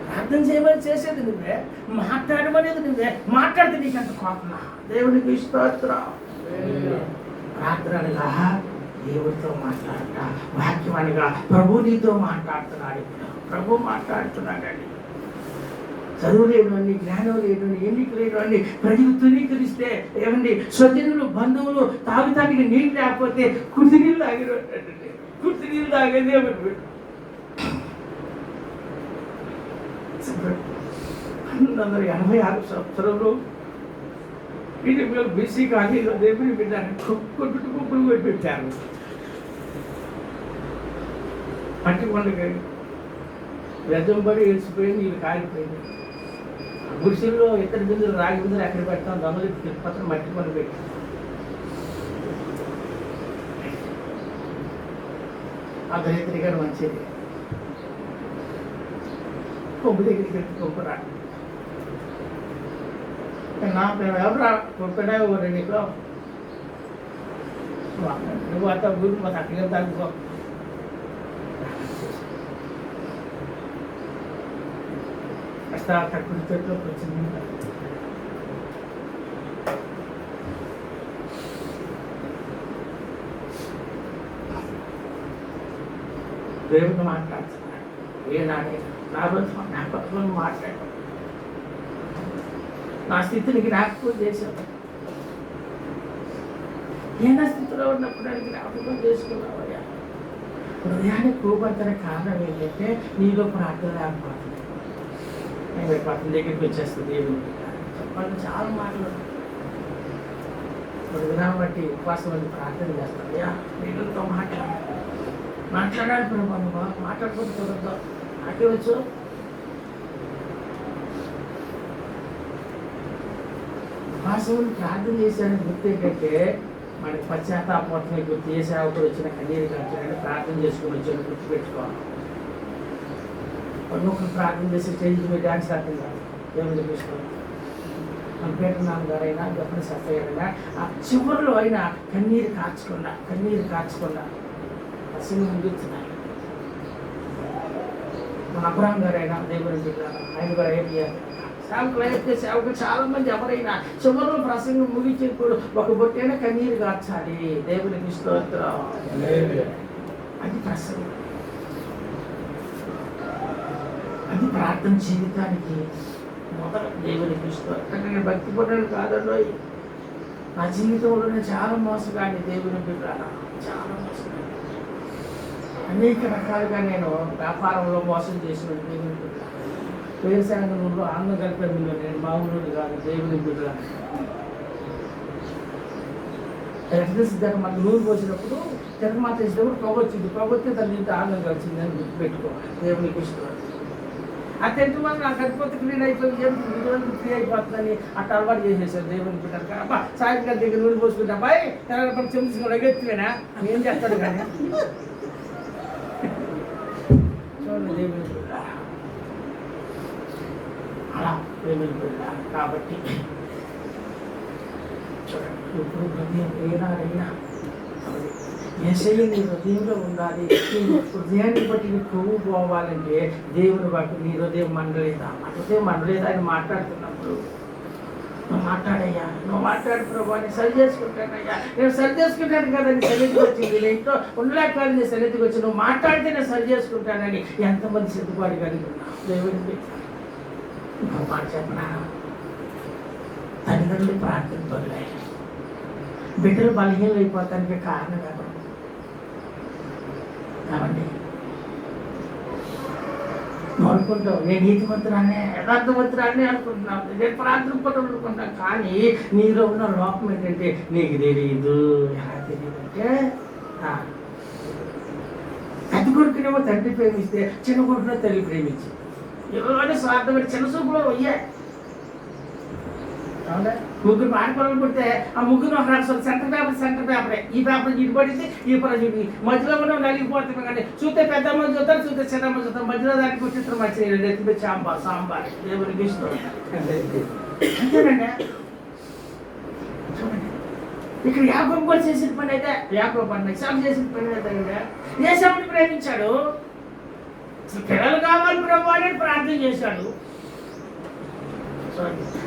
ప్రార్థన చేయమని చేసేది నువ్వే, మాట్లాడమనేది నువ్వే, మాట్లాడితే నీకు అంత కోపమా? దేవునికి స్తోత్రం. ప్రార్థనగా దేవుడితో మాట్లాడట, వాక్యం అనగా ప్రభు నీతో మాట్లాడుతున్నాడు. ప్రభు మాట్లాడుతున్నాడండి. చదువు లేనివన్నీ, జ్ఞానం లేనివన్నీ, ఎన్నిక లేనివన్నీ ప్రజలు తునీకరిస్తే ఏమండి, స్వజనులు బంధువులు తాగుతానికి నీళ్ళు లేకపోతే కుర్తి నీళ్ళు తాగేది, కుర్తి నీళ్ళు తాగేది. 1986 సంవత్సరంలో ఇది బీసీ కానీ దేవుని బిడ్డని కుప్పలు పెట్టారు. మట్టి పండుగ వ్యర్థం పడి ఏడ్చిపోయింది, వీళ్ళు కాలిపోయింది. గుడిసెల్లో ఇతర బిందులు రాగి బిందులు ఎక్కడ పెడతాం, దొంగలు తిరుపతి మట్టి పండుగ పెట్టి అభినేత్రిగా మంచిది. కొబ్బు దగ్గరికి కొబ్బరా నా పేరు ఎవరా కొబ్బడా ఊరే నీకు నువ్వు అంత ఊరికి పోతే అక్కడికి తగ్గుకో. అట్లా తక్కువ చెట్లోకి వచ్చింది. దేవుడు మాట్లాడుతున్నాడు. ఏనాడే నా రోజు నా పక్కన మాట్లాడు. నా స్థితిని జ్ఞాపకం చేశాను. ఏనా స్థితిలో ఉన్నప్పుడు అని జ్ఞాపకం చేసుకున్నావయ్యా. హృదయానికి కోపంతన కారణం ఏంటంటే నీలో ప్రార్థన లేకపోతుంది. నేను ప్రార్థన దగ్గరికి వచ్చేస్తుంది దేవుడు చెప్పాలని చాలా మాట్లాడు. ఇప్పుడు దినాన్ని బట్టి ఉపవాసం వచ్చి ప్రార్థన చేస్తాను. అయ్యా నీళ్ళతో మాట్లాడాలి ప్రభావ, నువ్వు మాట్లాడుకుంటూ చూడద్దు. నాకే వచ్చు. ఉపవాసం ప్రార్థన చేశాడని గుర్తు ఏంటంటే మనకి పశ్చాత్తాపమే గుర్తు. ఏ సేవకుడు వచ్చిన కన్నీరు కాల్చాడంటే ప్రార్థన చేసుకుని వచ్చాడు గుర్తు పెట్టుకోవాలి. ఒకరు ప్రార్థన చేసి స్టేజ్ మీద డ్యాన్స్ ఆడుతుంది కాదు. దేవుడు చూసుకోవాలి. మన పేటనాన్న గారైనా గొప్ప సత్తయ్యారైనా ఆ చివరిలో అయినా కన్నీరు కార్చకుండా అసలు ముగిస్తున్నాయి. మన అబ్రహం గారైనా దేవుని బిడ్డారు, ఆయన కూడా ఏం చేయాలి. సేవకులు చాలా మంది ఎవరైనా చివరిలో ప్రసంగం ముగించేప్పుడు ఒక బొట్టైనా కన్నీరు కార్చాలి. దేవునికి స్తోత్రం. అది ప్రసంగం, అది ప్రార్థన జీవితానికి మొదలు. దేవునికి స్తోత్రం. భక్తి పొందడం కాదండి. నా జీవితంలోనే చాలా మోసగాని దేవుని బిడ్డారా, చాలా మోసగాని. అనేక రకాలుగా నేను వ్యాపారంలో మోసం చేసిన దేవుని బిడ్డ. వేరుశనగ నూనెలో ఆనందం కలిపే నూనె, నేను మామూలు కాదు దేవుని బిడ్డ. ఎలక్ట్రిసిటీ దగ్గర మనకు నూనె పోసినప్పుడు తిరగమాత వేసినప్పుడు పొగొచ్చింది. పొగొచ్చి దాన్ని ఆనందం కలిసింది అని గుర్తుపెట్టుకోవాలి. దేవునికి ఇష్టం. ఆ టెంట్ వల్ల నాకు అదిపోతే క్లీన్ అయిపోయి ఫ్రీ అయిపోతుందని అట్లా అలవాటు చేసేసారు దేవుని బిడ్డలు. అబ్బా సాయంకాలం దగ్గర నూనె పోసుకుంటే అబ్బాయి తెలంగాణ చెంచుకుని ఎగెత్తివేనా ఏం చేస్తాడు కానీ చూడండి దేవుని బిడ్డ అలా దేవుని బిడ్డ. కాబట్టి చూడండి ఇప్పుడు హృదయం ఏనాడైనా యేసయ్య నీ హృదయంలో ఉండాలి. నీ హృదయాన్ని బట్టి నీ కొవ్వు పోవాలంటే దేవుని బట్టి నీ హృదయం మండలేదా, ఆ హృదయం మండలేదా అని మాట్లాడుతున్నప్పుడు నువ్వు మాట్లాడయ్యా, నువ్వు మాట్లాడు ప్రభావ, నేను సరి చేసుకుంటానయ్యా, నేను సరి చేసుకుంటాను కదా నీ సన్నిధికి వచ్చింది. నేను ఇంట్లో ఉండలేకాదు నీ సన్నిధికి వచ్చి నువ్వు మాట్లాడితే నేను సరి చేసుకుంటానని ఎంతమంది సిద్ధపాటు కలిగి ఉన్నావు. దేవుని నువ్వు మాట చెప్పనా, తల్లిదండ్రులు ప్రార్థన పడలే, బిడ్డలు బలహీనలు అయిపోతానికి కారణం ఎవరు? కాబట్టి నువ్వు అనుకుంటావు నేను నీతిమంతురాన్ని యథార్థవంతురాన్ని అనుకుంటున్నావు, నేను ప్రార్థన పట్టు అనుకుంటాను. కానీ నీలో ఉన్న లోపం ఏంటంటే నీకు తెలియదు. ఎలా తెలియదు అంటే పెద్ద కొడుకునేమో తండ్రి ప్రేమిస్తే చిన్న కొడుకునే తల్లి ప్రేమించి ఎవరైనా స్వార్థమైన చిన్న చూపులో అయ్యా. అవునా? ముగ్గురు ఆడపిల్లలు పుడితే ఆ ముగ్గురు ఒక రాష్ట్రం సెంటర్ పేపరే, ఈ పేపర్ ఇటు పడింది, ఈ పేపర్ ఇటు మధ్యలో మనం నలిగిపోతాం. కానీ చూస్తే పెద్ద మంది చూస్తారు, చూస్తే చిన్న మంది చూస్తారు, మధ్యలో దానికి వచ్చిన మంచి ఎత్తిపై సాంబార్ దేవునికి ఇష్టం. అంతేనండి. చూడండి ఇక్కడ యాకోబు కూడా చేసిన పని అయితే, యాకోబు అన్న ఇసాకు చేసిన పని అయితే ఏసావుని ప్రేమించాడు. పిల్లలు కావాలి ప్రభు అని ప్రార్థన చేశాడు.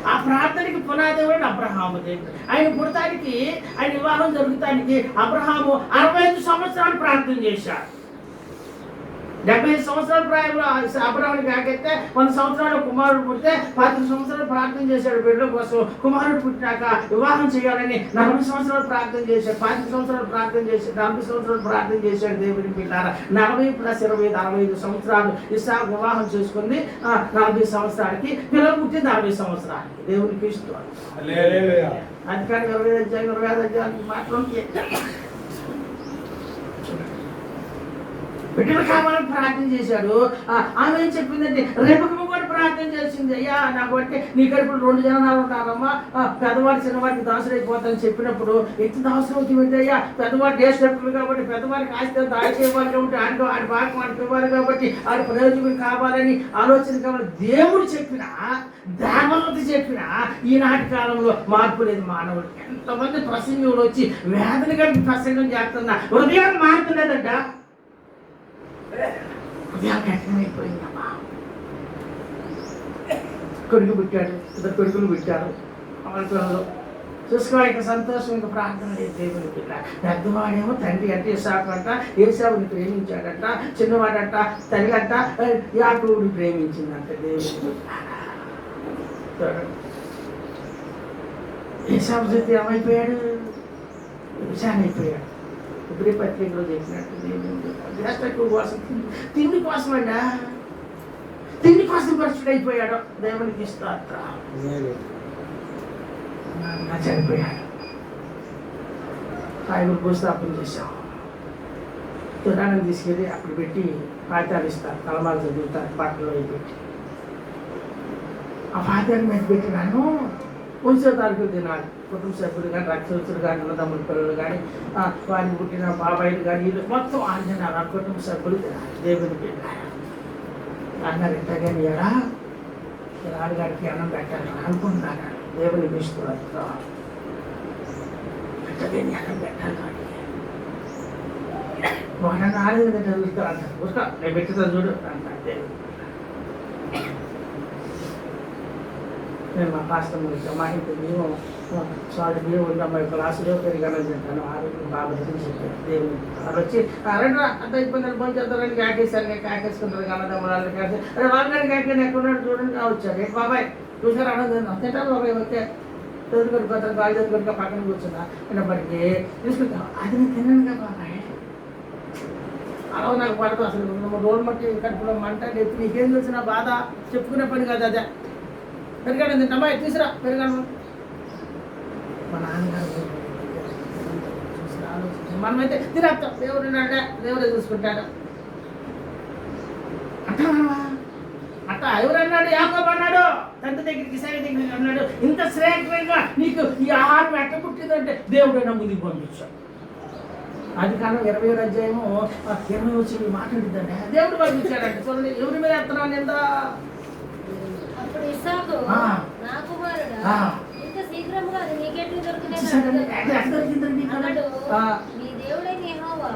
ఆ ప్రార్థనకి పునాది అబ్రహాము దేవుడు. ఆయన పుడతానికి, ఆయన వివాహం జరుగుతానికి అబ్రహాము 65 సంవత్సరాలు ప్రార్థన చేశాడు. 75 సంవత్సరాల ప్రాయంలో అబ్రహాముని కాకెత్తే 100 సంవత్సరాలు కుమారుడు పుడితే 10 సంవత్సరాలు ప్రార్థన చేశాడు బిడ్డ కోసం. కుమారుడు పుట్టినాక వివాహం చేయాలని 40 సంవత్సరాలు ప్రార్థన చేశాడు. 10 సంవత్సరాలు ప్రార్థన చేశాడు. 40 సంవత్సరాలు ప్రార్థన చేశాడు. దేవుని పిల్లారా 40 + 20 65 సంవత్సరాలు ఇస్సాకు వివాహం చేసుకుంది. 40 సంవత్సరాలకి పిల్లలు పుట్టింది 60 సంవత్సరాలకి. దేవునికి ఇష్టం. అది కానీ 25 అధ్యాయానికి మాత్రం బిడ్డలు కావాలని ప్రార్థన చేశాడు. ఆమె ఏం చెప్పిందంటే రేపకమ్మ కూడా ప్రార్థన చేసింది. అయ్యా నాకు అంటే నీ కడుపులో 2 జనాలు ఉన్నారమ్మా, పెద్దవాడు చిన్నవాడికి దాసుడైపోతానని చెప్పినప్పుడు ఎంత దాసులు అవుతుంది అయ్యా, పెద్దవాడు దేశభక్తులు కాబట్టి పెద్దవాడికి ఆస్తి దాచి ఇవ్వాలి కాబట్టి ఆడి భాగం వాడికి ఇవ్వాలి కాబట్టి ఆడి ప్రయోజకులు కావాలని ఆలోచన కావాలి. దేవుడు చెప్పిన దేవత చెప్పిన ఈనాటి కాలంలో మార్పు లేదు. మానవుడు ఎంతమంది ప్రసంగులు వచ్చి వేదన కలిపి ప్రసంగం చేస్తున్నా హృదయాన్ని మారుతున్నదంట. హృదయాలు కఠినమైపోయిందమ్మా. కొడుకు పుట్టాడు, 2 కొడుకులు పుట్టారు. అమలు చూసుకో, ఇక సంతోషం, ఇంకా ప్రార్థన లేదు దేవునికి. పెద్దవాడేమో తండ్రి అంటే ఏసాకు అంట, ఏసావుని ప్రేమించాడట. చిన్నవాడంట తల్లి అంట యాకోబుని ప్రేమించిందంట దేవుడు. ఏసావు చూస్తే ఏమైపోయాడు? విషయాన్ని అయిపోయాడు. ఇప్పుడే పత్రికలో చెప్పినట్టు దేవుడు కోసం తిండి కోసం అండి, తిండి కోసం పరిస్థితి అయిపోయాడు. దేవునికి స్తోత్రం. చనిపోయాడు. కాయగూరు భూస్థాపన చేశాం. తుడాన్ని తీసుకెళ్ళి అప్పుడు పెట్టి పాఠాలు ఇస్తారు, తలమాలు చదువుతారు పాటలో పెట్టి. ఆ పాఠాన్ని మీద పెట్టినాను. 9వ తారీఖు తినాలి. కుటుంబ సభ్యులు కానీ, రక్తవతులు కానీ, అన్నదమ్ముల పిల్లలు కానీ, వారికి పుట్టిన బాబాయిలు కానీ, వీళ్ళు మొత్తం ఆంజనాలు కుటుంబ సభ్యులు తినాలి. దేవుని పెట్టారు అన్నారు. ఎట్టగాని ఎలా రాడుగాడికి అన్నం పెట్టాలి అనుకుంటున్నాను. దేవుని మిస్తున్నారు ఎట్టగాని అన్నం పెట్టాలి. వాడిని ఆడేది చదువుతారు అంటారు. చూసుకో నేను పెట్టుతా చూడు అంటారు దేవుడు. నేను మా పాస్టర్ మా ఇంటి మేము సారీ బియ్యం ఉన్నాం, మా క్లాసులో పెరిగానని తింటాను. బాబు దగ్గర చెప్పారు దేవుని. వాళ్ళు వచ్చి రండి అంత ఇబ్బంది భోజనం చేద్దారని కాకేసారు, కాకేసుకుంటారు అన్నదమ్ములని కాకే. అరే వాళ్ళని కాకే ఎక్కడున్నాడు చూడండి వచ్చారు. ఏంటి బాబాయ్ చూసారు అన్నది తింటారు బాబాయ్ ఓకే చదువుకొని గాలి చదువుకొని పక్కన కూర్చున్నా అయినప్పటికీ తీసుకుంటాం. అది నేను తిన్నాను కదా బాబాయ్, అలా నాకు పడతాం. అసలు రోడ్డు మట్టి కడుపులో మంట ఎత్తి నీకేం తెలిసిన బాధ చెప్పుకునే పని కాదు. అదే పెరిగాడు తింటామా తీసురా పెరిగాను. మా నాన్నగారు మనమైతే తినేస్తాం, దేవుడు ఉన్నాడే దేవుడే చూసుకుంటాడు అంటావా? అట్ట ఎవరన్నాడు? యాకోబు అన్నాడు తండ్రి దగ్గరికి ఇసాకు దగ్గరికి అన్నాడు, ఇంత శ్రేష్టంగా నీకు ఈ ఆహారం ఎట్ట పుట్టిందంటే దేవుడైనా ముందుకు పంపించాడు. అది కాలం 27వ అధ్యాయము 20 వచ్చి మాట్లాడిద్దండి. దేవుడు పంపించాడంటే చూడండి, ఎవరి మీద ఎత్తనాను ఎంత. అప్పుడు ఇస్సాకు నా కుమారుడా ఇంత శీఘ్రముగా అది నీకెట్లు దొరికినది అన్నాడు. నీ దేవుడైన యెహోవా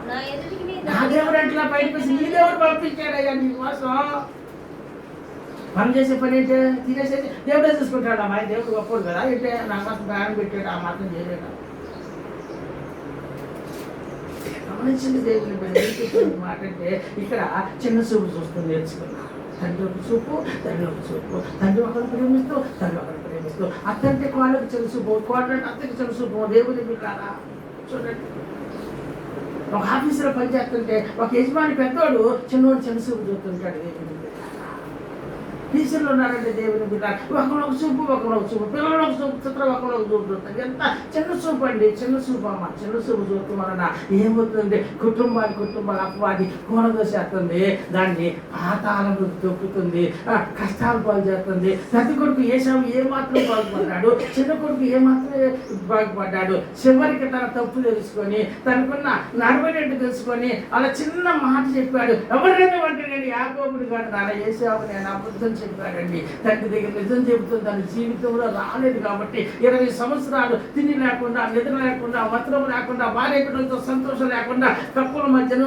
నా ఎదుటికి నా దేవుడు అట్లా బయటకు నీ దేవుడు పంపించాడయ్యా నీ కోసం. మనం చేసే పని ఏంటంటే తినేసేది దేవుడే చూసుకుంటాడు. అమ్మాయి దేవుడు గొప్పడు కదా, అంటే నా కోసం ప్రాణం పెట్టాడు, ఆ మాత్రం చేయలేడు. గమనించింది దేవుని మాట అంటే ఇక్కడ చిన్న చూపు చూస్తూ నేర్చుకున్నా. తండ్రి ఒక చూపు, తండ్రి ఒక చూపు, తండ్రి ఒకరు ప్రేమిస్తూ తండ్రి ఒకరు ప్రేమిస్తూ అత్తంటే కోళ్ళకి చిన్న చూపు, కోళ్ళంటే అత్తకి చిన్న చూపు. దేవుని బిడ్డలారా చూడండి, ఒక ఆఫీసులో పనిచేస్తుంటే ఒక యజమాని పెద్దోడు చిన్నోడు చిన్న చూపు చూస్తుంటాడు. దేవుని టీచర్లు ఉన్నారంటే దేవుని బిడ్డ ఒకరు ఒక చూపు, ఒకరు ఒక చూపు, పిల్లలు ఒక చూపు, చిత్రం ఒకరు ఒక చూపు చూస్తుంది. ఎంత చిన్న చూపు అండి, చిన్న చూపు అమ్మ. చిన్న చూపు చూడటం వలన ఏమవుతుంది? కుటుంబాలు అపవాది కూడదోసేస్తుంది, దాన్ని పాతాళము తొక్కుతుంది, కష్టాలు పాలు చేస్తుంది. పెద్ద కొడుకు ఏసావు ఏమాత్రం బాగుపడ్డాడు, చిన్న కొడుకు ఏమాత్రం బాగుపడ్డాడు. చివరికి తన తప్పు తెలుసుకొని తనకున్న నడవడేట్టు తెలుసుకొని అలా చిన్న మాట చెప్పాడు. ఎవరైనా అంటే యాకోబుని కాదు నాన్న ఏసావు నేను అబద్ధం చెప్పాడండి. తండ్రి దగ్గర నిజం చెబుతుంది, తన జీవితంలో రాలేదు కాబట్టి 20 సంవత్సరాలు తిండి లేకుండా, నిద్ర లేకుండా, వస్త్రం లేకుండా, భార్యకుడంతో సంతోషం లేకుండా, కప్పుల మధ్యను,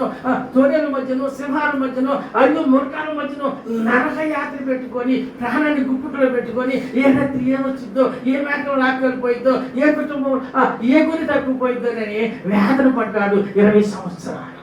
తోడేల మధ్యను, సింహాల మధ్యను, అయ్యో మురకాల మధ్యను నరక యాత్ర పెట్టుకొని ప్రాణాన్ని గుప్పుట్లో పెట్టుకొని ఏ రాత్రి ఏమొచ్చిందో, ఏ మేకలు లాక్కెళ్ళిపోయిందో, ఏ కుటుంబం ఏ గురి తక్కువపోయిందో అని వేదన పడ్డాడు 20 సంవత్సరాలు.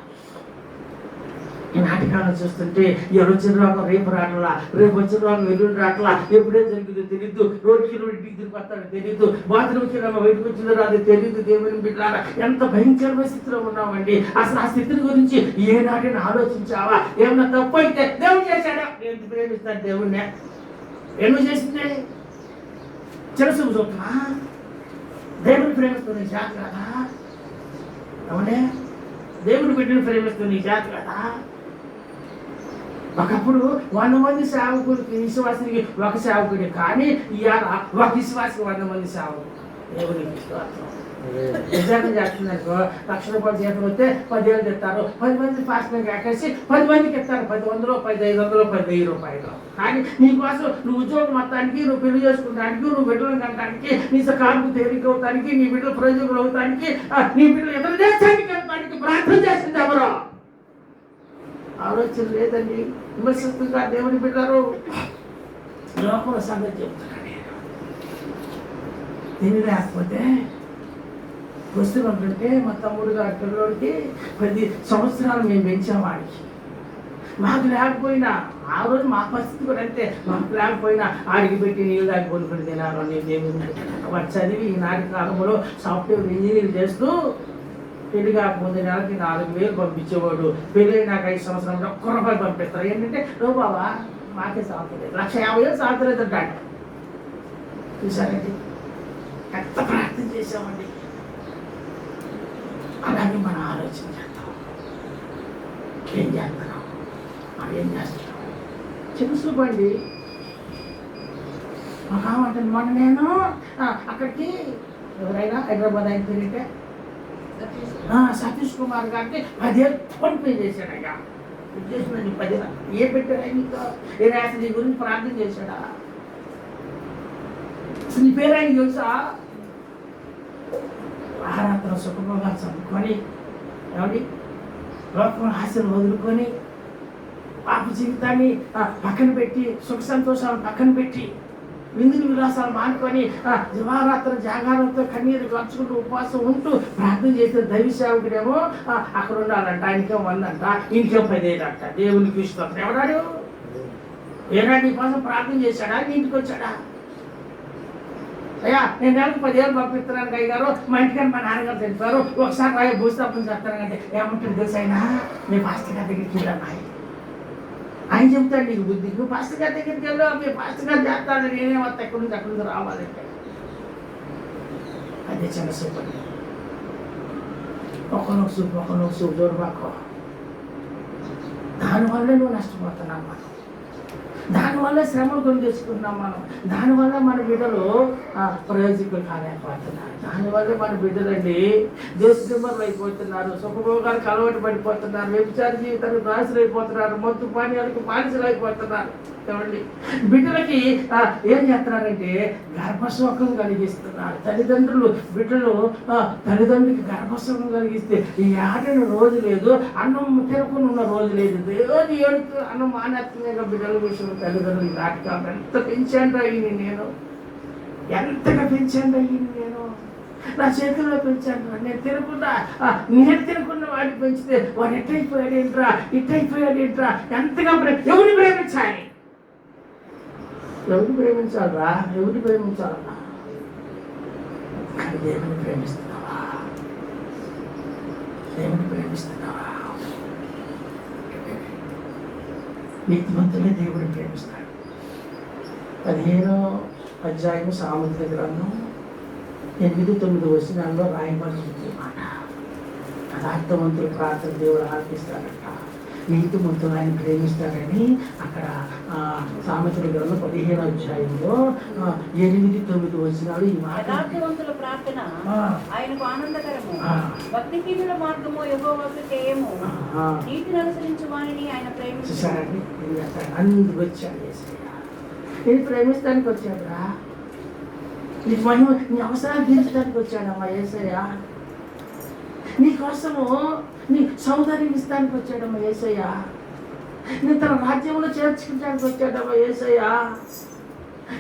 ఈ నాటకాలను చూస్తుంటే వచ్చిన రోగం రేపు రావట్లా, రేపు వచ్చిన రోగం ఎల్లుండి రావట్లా, ఎప్పుడే జరిగిందో తెలియదు, రోడ్డుకి ఇంటికి తిరిగి వస్తాడో తెలియదు, బాత్రూమ్కి బయటకు వచ్చిందో రాదో తెలియదు. దేవుని బిడ్డలారా ఎంత భయంకరమైన స్థితిలో ఉన్నామండి. అసలు ఆ స్థితిని గురించి ఏనాటిని ఆలోచించావా? ఏమన్నా తప్పు అయితే దేవుడు చేశాడా? ఎంత ప్రేమిస్తాడు దేవుణ్ణి? ఏమో చేసిందే చిరసూపు చూస్తున్నా దేవుని ప్రేమిస్తుంది జాగ్రత్త. అవునే దేవుని బిడ్డను ప్రేమిస్తుంది నీ చేత కదా. ఒకప్పుడు 100 మంది సేవకుడికి విశ్వాసానికి ఒక సేవకుడి, కానీ ఇవాళ ఒక విశ్వాసకి 100 మంది సేవకుడు. దేవునికి స్తోత్రం. నిజంగా చేస్తుందనుకో, ₹1,00,000 జీతం వస్తే 10,000 ఇస్తారు. 10 మంది ఫాస్ట్గా కాకేసి 10 మందికి ఇస్తారు. 10 వందలు, 10 500, 10 1000 కానీ నీకోసం నువ్వు ఉద్యోగం మొత్తానికి, నువ్వు పెళ్లి చేసుకుంటానికి, నువ్వు బిడ్డలను కనడానికి, నీ కారుకు తేలిక అవుతానికి, నీ బిడ్డలు ప్రయోజకులు అవుతానికి, నీ బిడ్డలు ఇతర దేశానికి వెళ్తానికి ప్రార్థన చేస్తుంది ఎవరో? ఆలోచన లేదండి. విమర్శిస్తుగా దేవుని బిడ్డలు లోపల సంగతి చెప్తున్నాను. దీన్ని లేకపోతే పుస్తకం కంటే మా తమ్ముడు గారి పిల్లడికి 10 సంవత్సరాలు మేము పెంచాం వాడికి. మాకు లేకపోయినా ఆ రోజు మా పరిస్థితి కూడా అంతే. మాకు లేకపోయినా ఆడికి పెట్టి నీళ్ళు దాకా కొనుక్కొని తినాను. నేను వాడు చదివి ఈనాటి కాలంలో సాఫ్ట్వేర్ ఇంజనీరింగ్ చేస్తూ పెళ్లి కాకపోతే నెలకి 4,000 పంపించేవాడు. పెళ్ళైనాక 5 సంవత్సరాలు ₹1 పంపిస్తారు. ఏంటంటే నువ్వు బాబా మాకే సాగుతుంది, 1,50,000 సాగుతుంది అంటాడు. చూసారండి, ఎంత ప్రార్థన చేసామండి. అలాగే మనం ఆలోచన చేద్దాం. ఏం చేస్తున్నాం, మనం ఏం చేస్తున్నాం చూసుకోండి. మాకేమంటుంది, మొన్న నేను అక్కడికి ఎవరైనా హైదరాబాద్ ఆయన తిరిగితే సతీష్ కుమార్ గారికి 10,000 ఫోన్ పే చేశాడు. అయ్యా చేసిందండి 10,000 ఏ పెట్టారా నీకు? ఏ రాసి నీ గురించి ప్రార్థన చేశాడా? అసలు నీ పేరు ఆయన తెలుసా? ఆరాత్ర సుఖభోగాలు చదువుకొని ఏమండి లోకం ఆశలు వదులుకొని పాప జీవితాన్ని పక్కన పెట్టి, సుఖ సంతోషాలు పక్కన పెట్టి, విందులు విలాసాలు మానుకొని దివారాత్ర జాగారంతో కన్నీరు గడుచుకుంటూ ఉపవాసం ఉంటూ ప్రార్థన చేసే దైవ సేవకుడేమో అక్కడ ఉండాలంట. ఆయనకే 100 అంట, ఇంకే 10,000 అంట. దేవునికి ఇష్టం. ఎవడాడు? ఏనాడు నీ కోసం ప్రార్థన చేశాడా? నీ ఇంటికి వచ్చాడా? అయ్యా నేను నెలకు 10,000 పంపిస్తున్నాను అయ్యగారు, మా ఇంటికని మా నాన్నగారు తెలిపారు, ఒకసారి రాయ భూస్థాపన చేస్తానంటే ఏమంటారు తెలుసు? అయినా మీ పాస్టర్ గారి దగ్గరికి వెళ్ళాను. ఆయన చెప్తాడు నీకు బుద్ధి, నువ్వు పాస్టర్ గారి దగ్గరికి వెళ్ళు, మీ పాస్టర్ గారు చేస్తాడు, నేనే వస్తా ఎక్కడి నుంచి అక్కడి నుంచి రావాలంటే. అదే చిన్న సూపర్. ఒకనొక సూపు చూడబాకు. దానివల్ల నువ్వు నష్టపోతున్నావు. మనం దానివల్ల శ్రమలు కొని తెచ్చుకుంటున్నాం. మనం దానివల్ల మన బిడ్డలు ప్రయోజకులు కాలేకపోతున్నారు. దానివల్ల మన బిడ్డలండి దేశదిమ్మలు అయిపోతున్నారు, సుఖభోగాలకు అలవాటు పడిపోతున్నారు, వ్యభిచార జీవితానికి దాసులు అయిపోతున్నారు, మత్తు పానీయాలకు బానిసలు అయిపోతున్నారు. ఏమండి బిడ్డలకి ఏం చేస్తున్నారంటే గర్భశోకం కలిగిస్తున్నారు. తల్లిదండ్రులు బిడ్డలు తల్లిదండ్రులకి గర్భశోకం కలిగిస్తే ఈ ఆటను రోజు లేదు, అన్నం తినకుండా ఉన్న రోజు లేదు. రోజు ఏడుతూ అన్నం మానేస్తున్నాగా బిడ్డల విషయం తల్లిదండ్రులు నాటకాలు ఎంత పెంచాను అయ్యింది నేను, ఎంతగా పెంచాను అయ్యింది నేను, నా చేతుల్లో పెంచాను. నేను తినకుండా వాడికి పెంచితే వాడు ఇట్టయిపోయాడేంట్రా ఎంతగా ఎవరిని ప్రేమించాలి? ఎవరిని ప్రేమించాలరా? ఎవరిని ప్రేమించాలన్నా? కానీ దేవుని ప్రేమిస్తున్నావా? దేవుని ప్రేమిస్తున్నావా? నీతిమంతులే దేవుడిని ప్రేమిస్తాడు. 15వ అధ్యాయం సామెతల గ్రంథం 8-9 వచనాల్లో రాయబడి మాట. యథార్థవంతుల ప్రార్థన దేవుడు ఆలకిస్తాడట, నీతిమంతులు ఆయన ప్రేమిస్తాడని అక్కడ సామెతల గ్రంథం 15వ అధ్యాయంలో 8-9 వచనాలు ఈ మాట. యథార్థవంతుల ప్రార్థన ఆయనకు ఆనందకరము, భక్తిహీనుల మార్గము యెహోవాకు హేయము, నీతిని అనుసరించు వానిని ఆయన ప్రేమిస్తాడు. అందుకు వచ్చాడు యేసయ్య. నేను ప్రేమిస్తానికి వచ్చాడురా, నీకు మహిమ, నీ అవసరాలు తీర్చడానికి వచ్చాడమ్మా యేసయ్య. నీకోసము నీ సౌందర్యం ఇస్తానికి వచ్చాడమ్మా యేసయ్య. నేను తన రాజ్యంలో చేర్చుకోవడానికి వచ్చాడమ్మా యేసయ్య.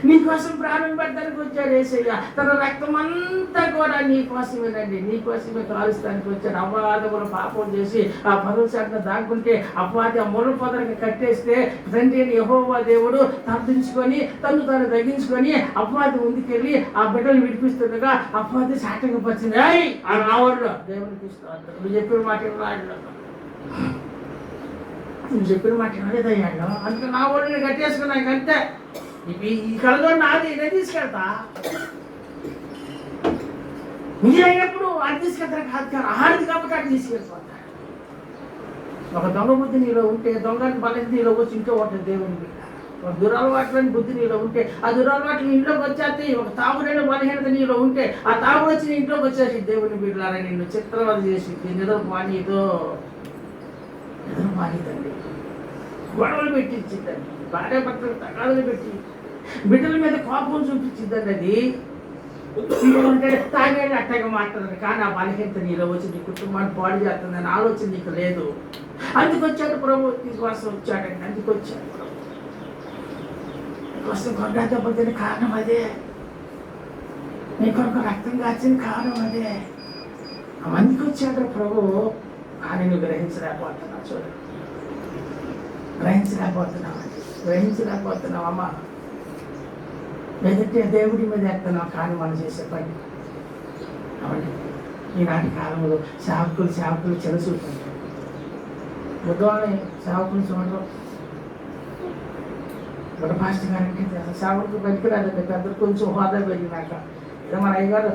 నీకోసం ప్రాణం పెట్టడానికి వచ్చాడు యేసయ్య. తన రక్తం అంతా కూడా నీకోసమేనండి, నీకోసమే కాలుస్తానికి వచ్చాడు. అపవాదములు పాపం చేసి ఆ పదవిశాఖ దాక్కుంటే అపవాది ఆ ముళ్ళ పొదరికి కట్టేస్తే తండ్రి యెహోవా దేవుడు తప్పించుకొని తను తగ్గించుకొని అపవాది ముందుకెళ్ళి ఆ బిడ్డలు విడిపిస్తుండగా అపవాది సాటంగా వచ్చింది. ఆ రావడంలో దేవునికి ఇష్టం. నువ్వు చెప్పిన మాట నువ్వు చెప్పిన మాట వినలేదయ్యాడు. అందుకే నా వాళ్ళని కట్టేసుకున్నాను అంతే. ఈ కళలో నాది నేను తీసుకెళ్తా. మీరైనప్పుడు అది తీసుకెళ్తారు కాదు, ఆడిది కాబట్టి అటు తీసుకెళ్ళిపోతారు. ఒక దొంగ బుద్ధి నీలో ఉంటే దొంగని బలహీనత నీలో వచ్చి ఇంట్లో ఉంటుంది దేవుని బిడ్డ. ఒక దురలవాట్లని బుద్ధి నీలో ఉంటే ఆ దురలవాట్లు ఇంట్లోకి వచ్చేస్తాయి. ఒక తాగుడైన బలహీనత నీలో ఉంటే ఆ తాగుడు వచ్చి నీ ఇంట్లోకి వచ్చేసి దేవుని బిడ్డలారా నిన్ను చిత్రవద చేసి నిద్ర మానేదో మానేదండి. గొడవలు పెట్టించిందండి. భార్య భర్తలు తగాదులు పెట్టి బిడ్డల మీద కోపం చూపించిందండి. అది అంటే తాగేది అట్టగా మాట్లాడదు కానీ ఆ బలహీనత నీలో వచ్చి నీ కుటుంబాన్ని పాడు చేస్తుందని ఆలోచన నీకు లేదు. అందుకొచ్చాడు ప్రభు, నీకోసం వచ్చాడండి. అందుకొచ్చాడు ప్రభు నీకోసం గొడ్డ దెబ్బతిన కారణం అదే. నీ కొరకు రక్తం కాచిన కారణం అదే. మందికి వచ్చాడు ప్రభు. కానీ నువ్వు గ్రహించలేకపోతున్నావు. చూడండి, గ్రహించలేకపోతున్నావమ్మా. లేదంటే దేవుడి మీద ఎత్తనాం కానీ మనం చేసే పని అవండి. ఈనాటి కాలంలో సేవకులు చెలసూటుంటారు. బుద్ధవాళ్ళని సేవకులు చూడరు. బుధ పాస్టర్ గారంటే సేవకులు పనికిరాదండి. పెద్దలు కొంచెం హోదా పెరిగినాక ఏదో మన అయ్యగారు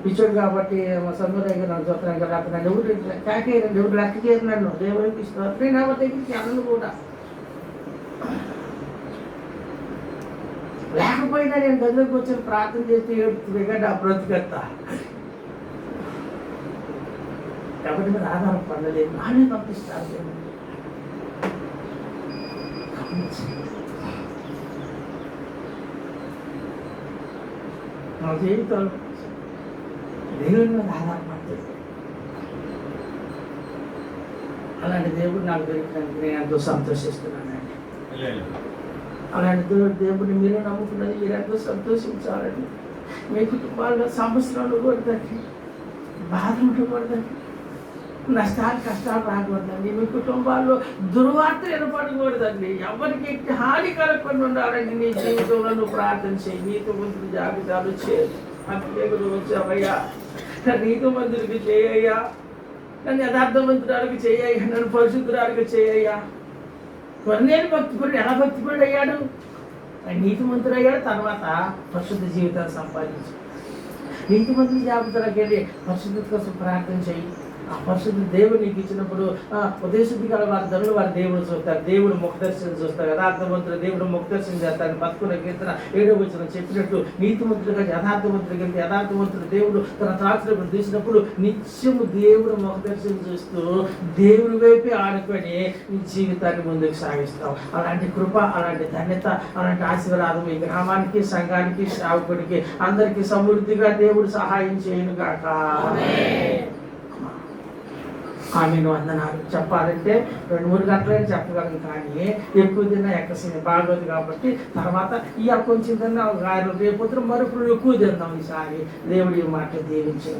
పిచ్చోడు కాబట్టి మా సందూరు అయ్యగారు నన్ను చూస్తున్నాను కదా అతను ఎవరు కాకేయండి, ఎవరు లెక్క చేసినాడు దేవుడికి ఇస్తున్నారు. నేను ఎవరి దగ్గరికి అన్నను కూడా లేకపోయినా నేను గదిలోకి వచ్చి ప్రార్థన చేస్తే ఏడుతుగా నా బ్రతికెత్తా. ఎవరి మీద ఆధారపడలేదు. నానే పంపిస్తారు. నా జీవితంలో దేవుని మీద ఆధారపడుతుంది. అలాంటి దేవుడు నాకు దొరికినందుకు నేను ఎంతో సంతోషిస్తున్నానండి. అలాంటి దేవుడిని మీరు నమ్ముకున్నది మీరు ఎంతో సంతోషించాలండి. మీ కుటుంబాల్లో సమస్యలు ఉండకూడదండి, బాధలు ఉండకూడదండి, కష్టాలు రాకూడదండి. మీ కుటుంబాల్లో దుర్వార్తలు వినపడకూడదండి. ఎవరికి హాని కలగకుండా ఉండాలండి. నీ జీవితంలో నువ్వు ప్రార్థన చేయి. నీతిమంతుల జాబితాలు చేయదు. అందుకే నువ్వు వచ్చావయ్యా, నా నీతిమంతుడికి చేయయ్యా, నన్ను యథార్థవంతురాలకు చేయయ్యా, నన్ను పరిశుద్ధురాలకు చేయయ్యా. నేను భక్తిపరుడు ఎలా భక్తిపరుడు అయ్యాడు? నీతిమంతుడు అయ్యాడు. తర్వాత పరిశుద్ధ జీవితాన్ని సంపాదించాడు. నీతిమంతుల జాబితాలకు వెళ్ళి పరిశుద్ధత కోసం ప్రార్థన చేయి. ఆ పరిశుద్ధ దేవుడు నీకు ఇచ్చినప్పుడు ఉదయశుద్ధి గల వారి ధనులు వారి దేవుడు చూస్తారు. దేవుడు ముఖదర్శనం చూస్తారు. యథార్థవంతుడు దేవుడు ముఖదర్శనం చేస్తాడు. 11వ కీర్తన 7వ వచనం చెప్పినట్టు నీతిమంతుడుగా యథార్థవంతుడికి యథార్థవంతుడు దేవుడు తన త్రాచులకు తీసినప్పుడు నిత్యము దేవుడు ముఖదర్శనం చూస్తూ దేవుడి వైపే ఆడుకొని నీ జీవితాన్ని ముందుకు సాగిస్తావు. అలాంటి కృప, అలాంటి ధన్యత, అలాంటి ఆశీర్వాదం ఈ గ్రామానికి, సంఘానికి, సేవకుడికి అందరికీ సమృద్ధిగా దేవుడు సహాయం చేయను గాక. ఆమెను వందనాలు చెప్పాలంటే 2-3 గంటలైనా చెప్పగలను కానీ ఎక్కువ తిన్నా ఎక్కసిన బాగోదు కాబట్టి తర్వాత ఇక కొంచెం తిన్నా రేపు మరొకరు ఎక్కువ తిందాం. ఈసారి దేవుడి మాట దీవించే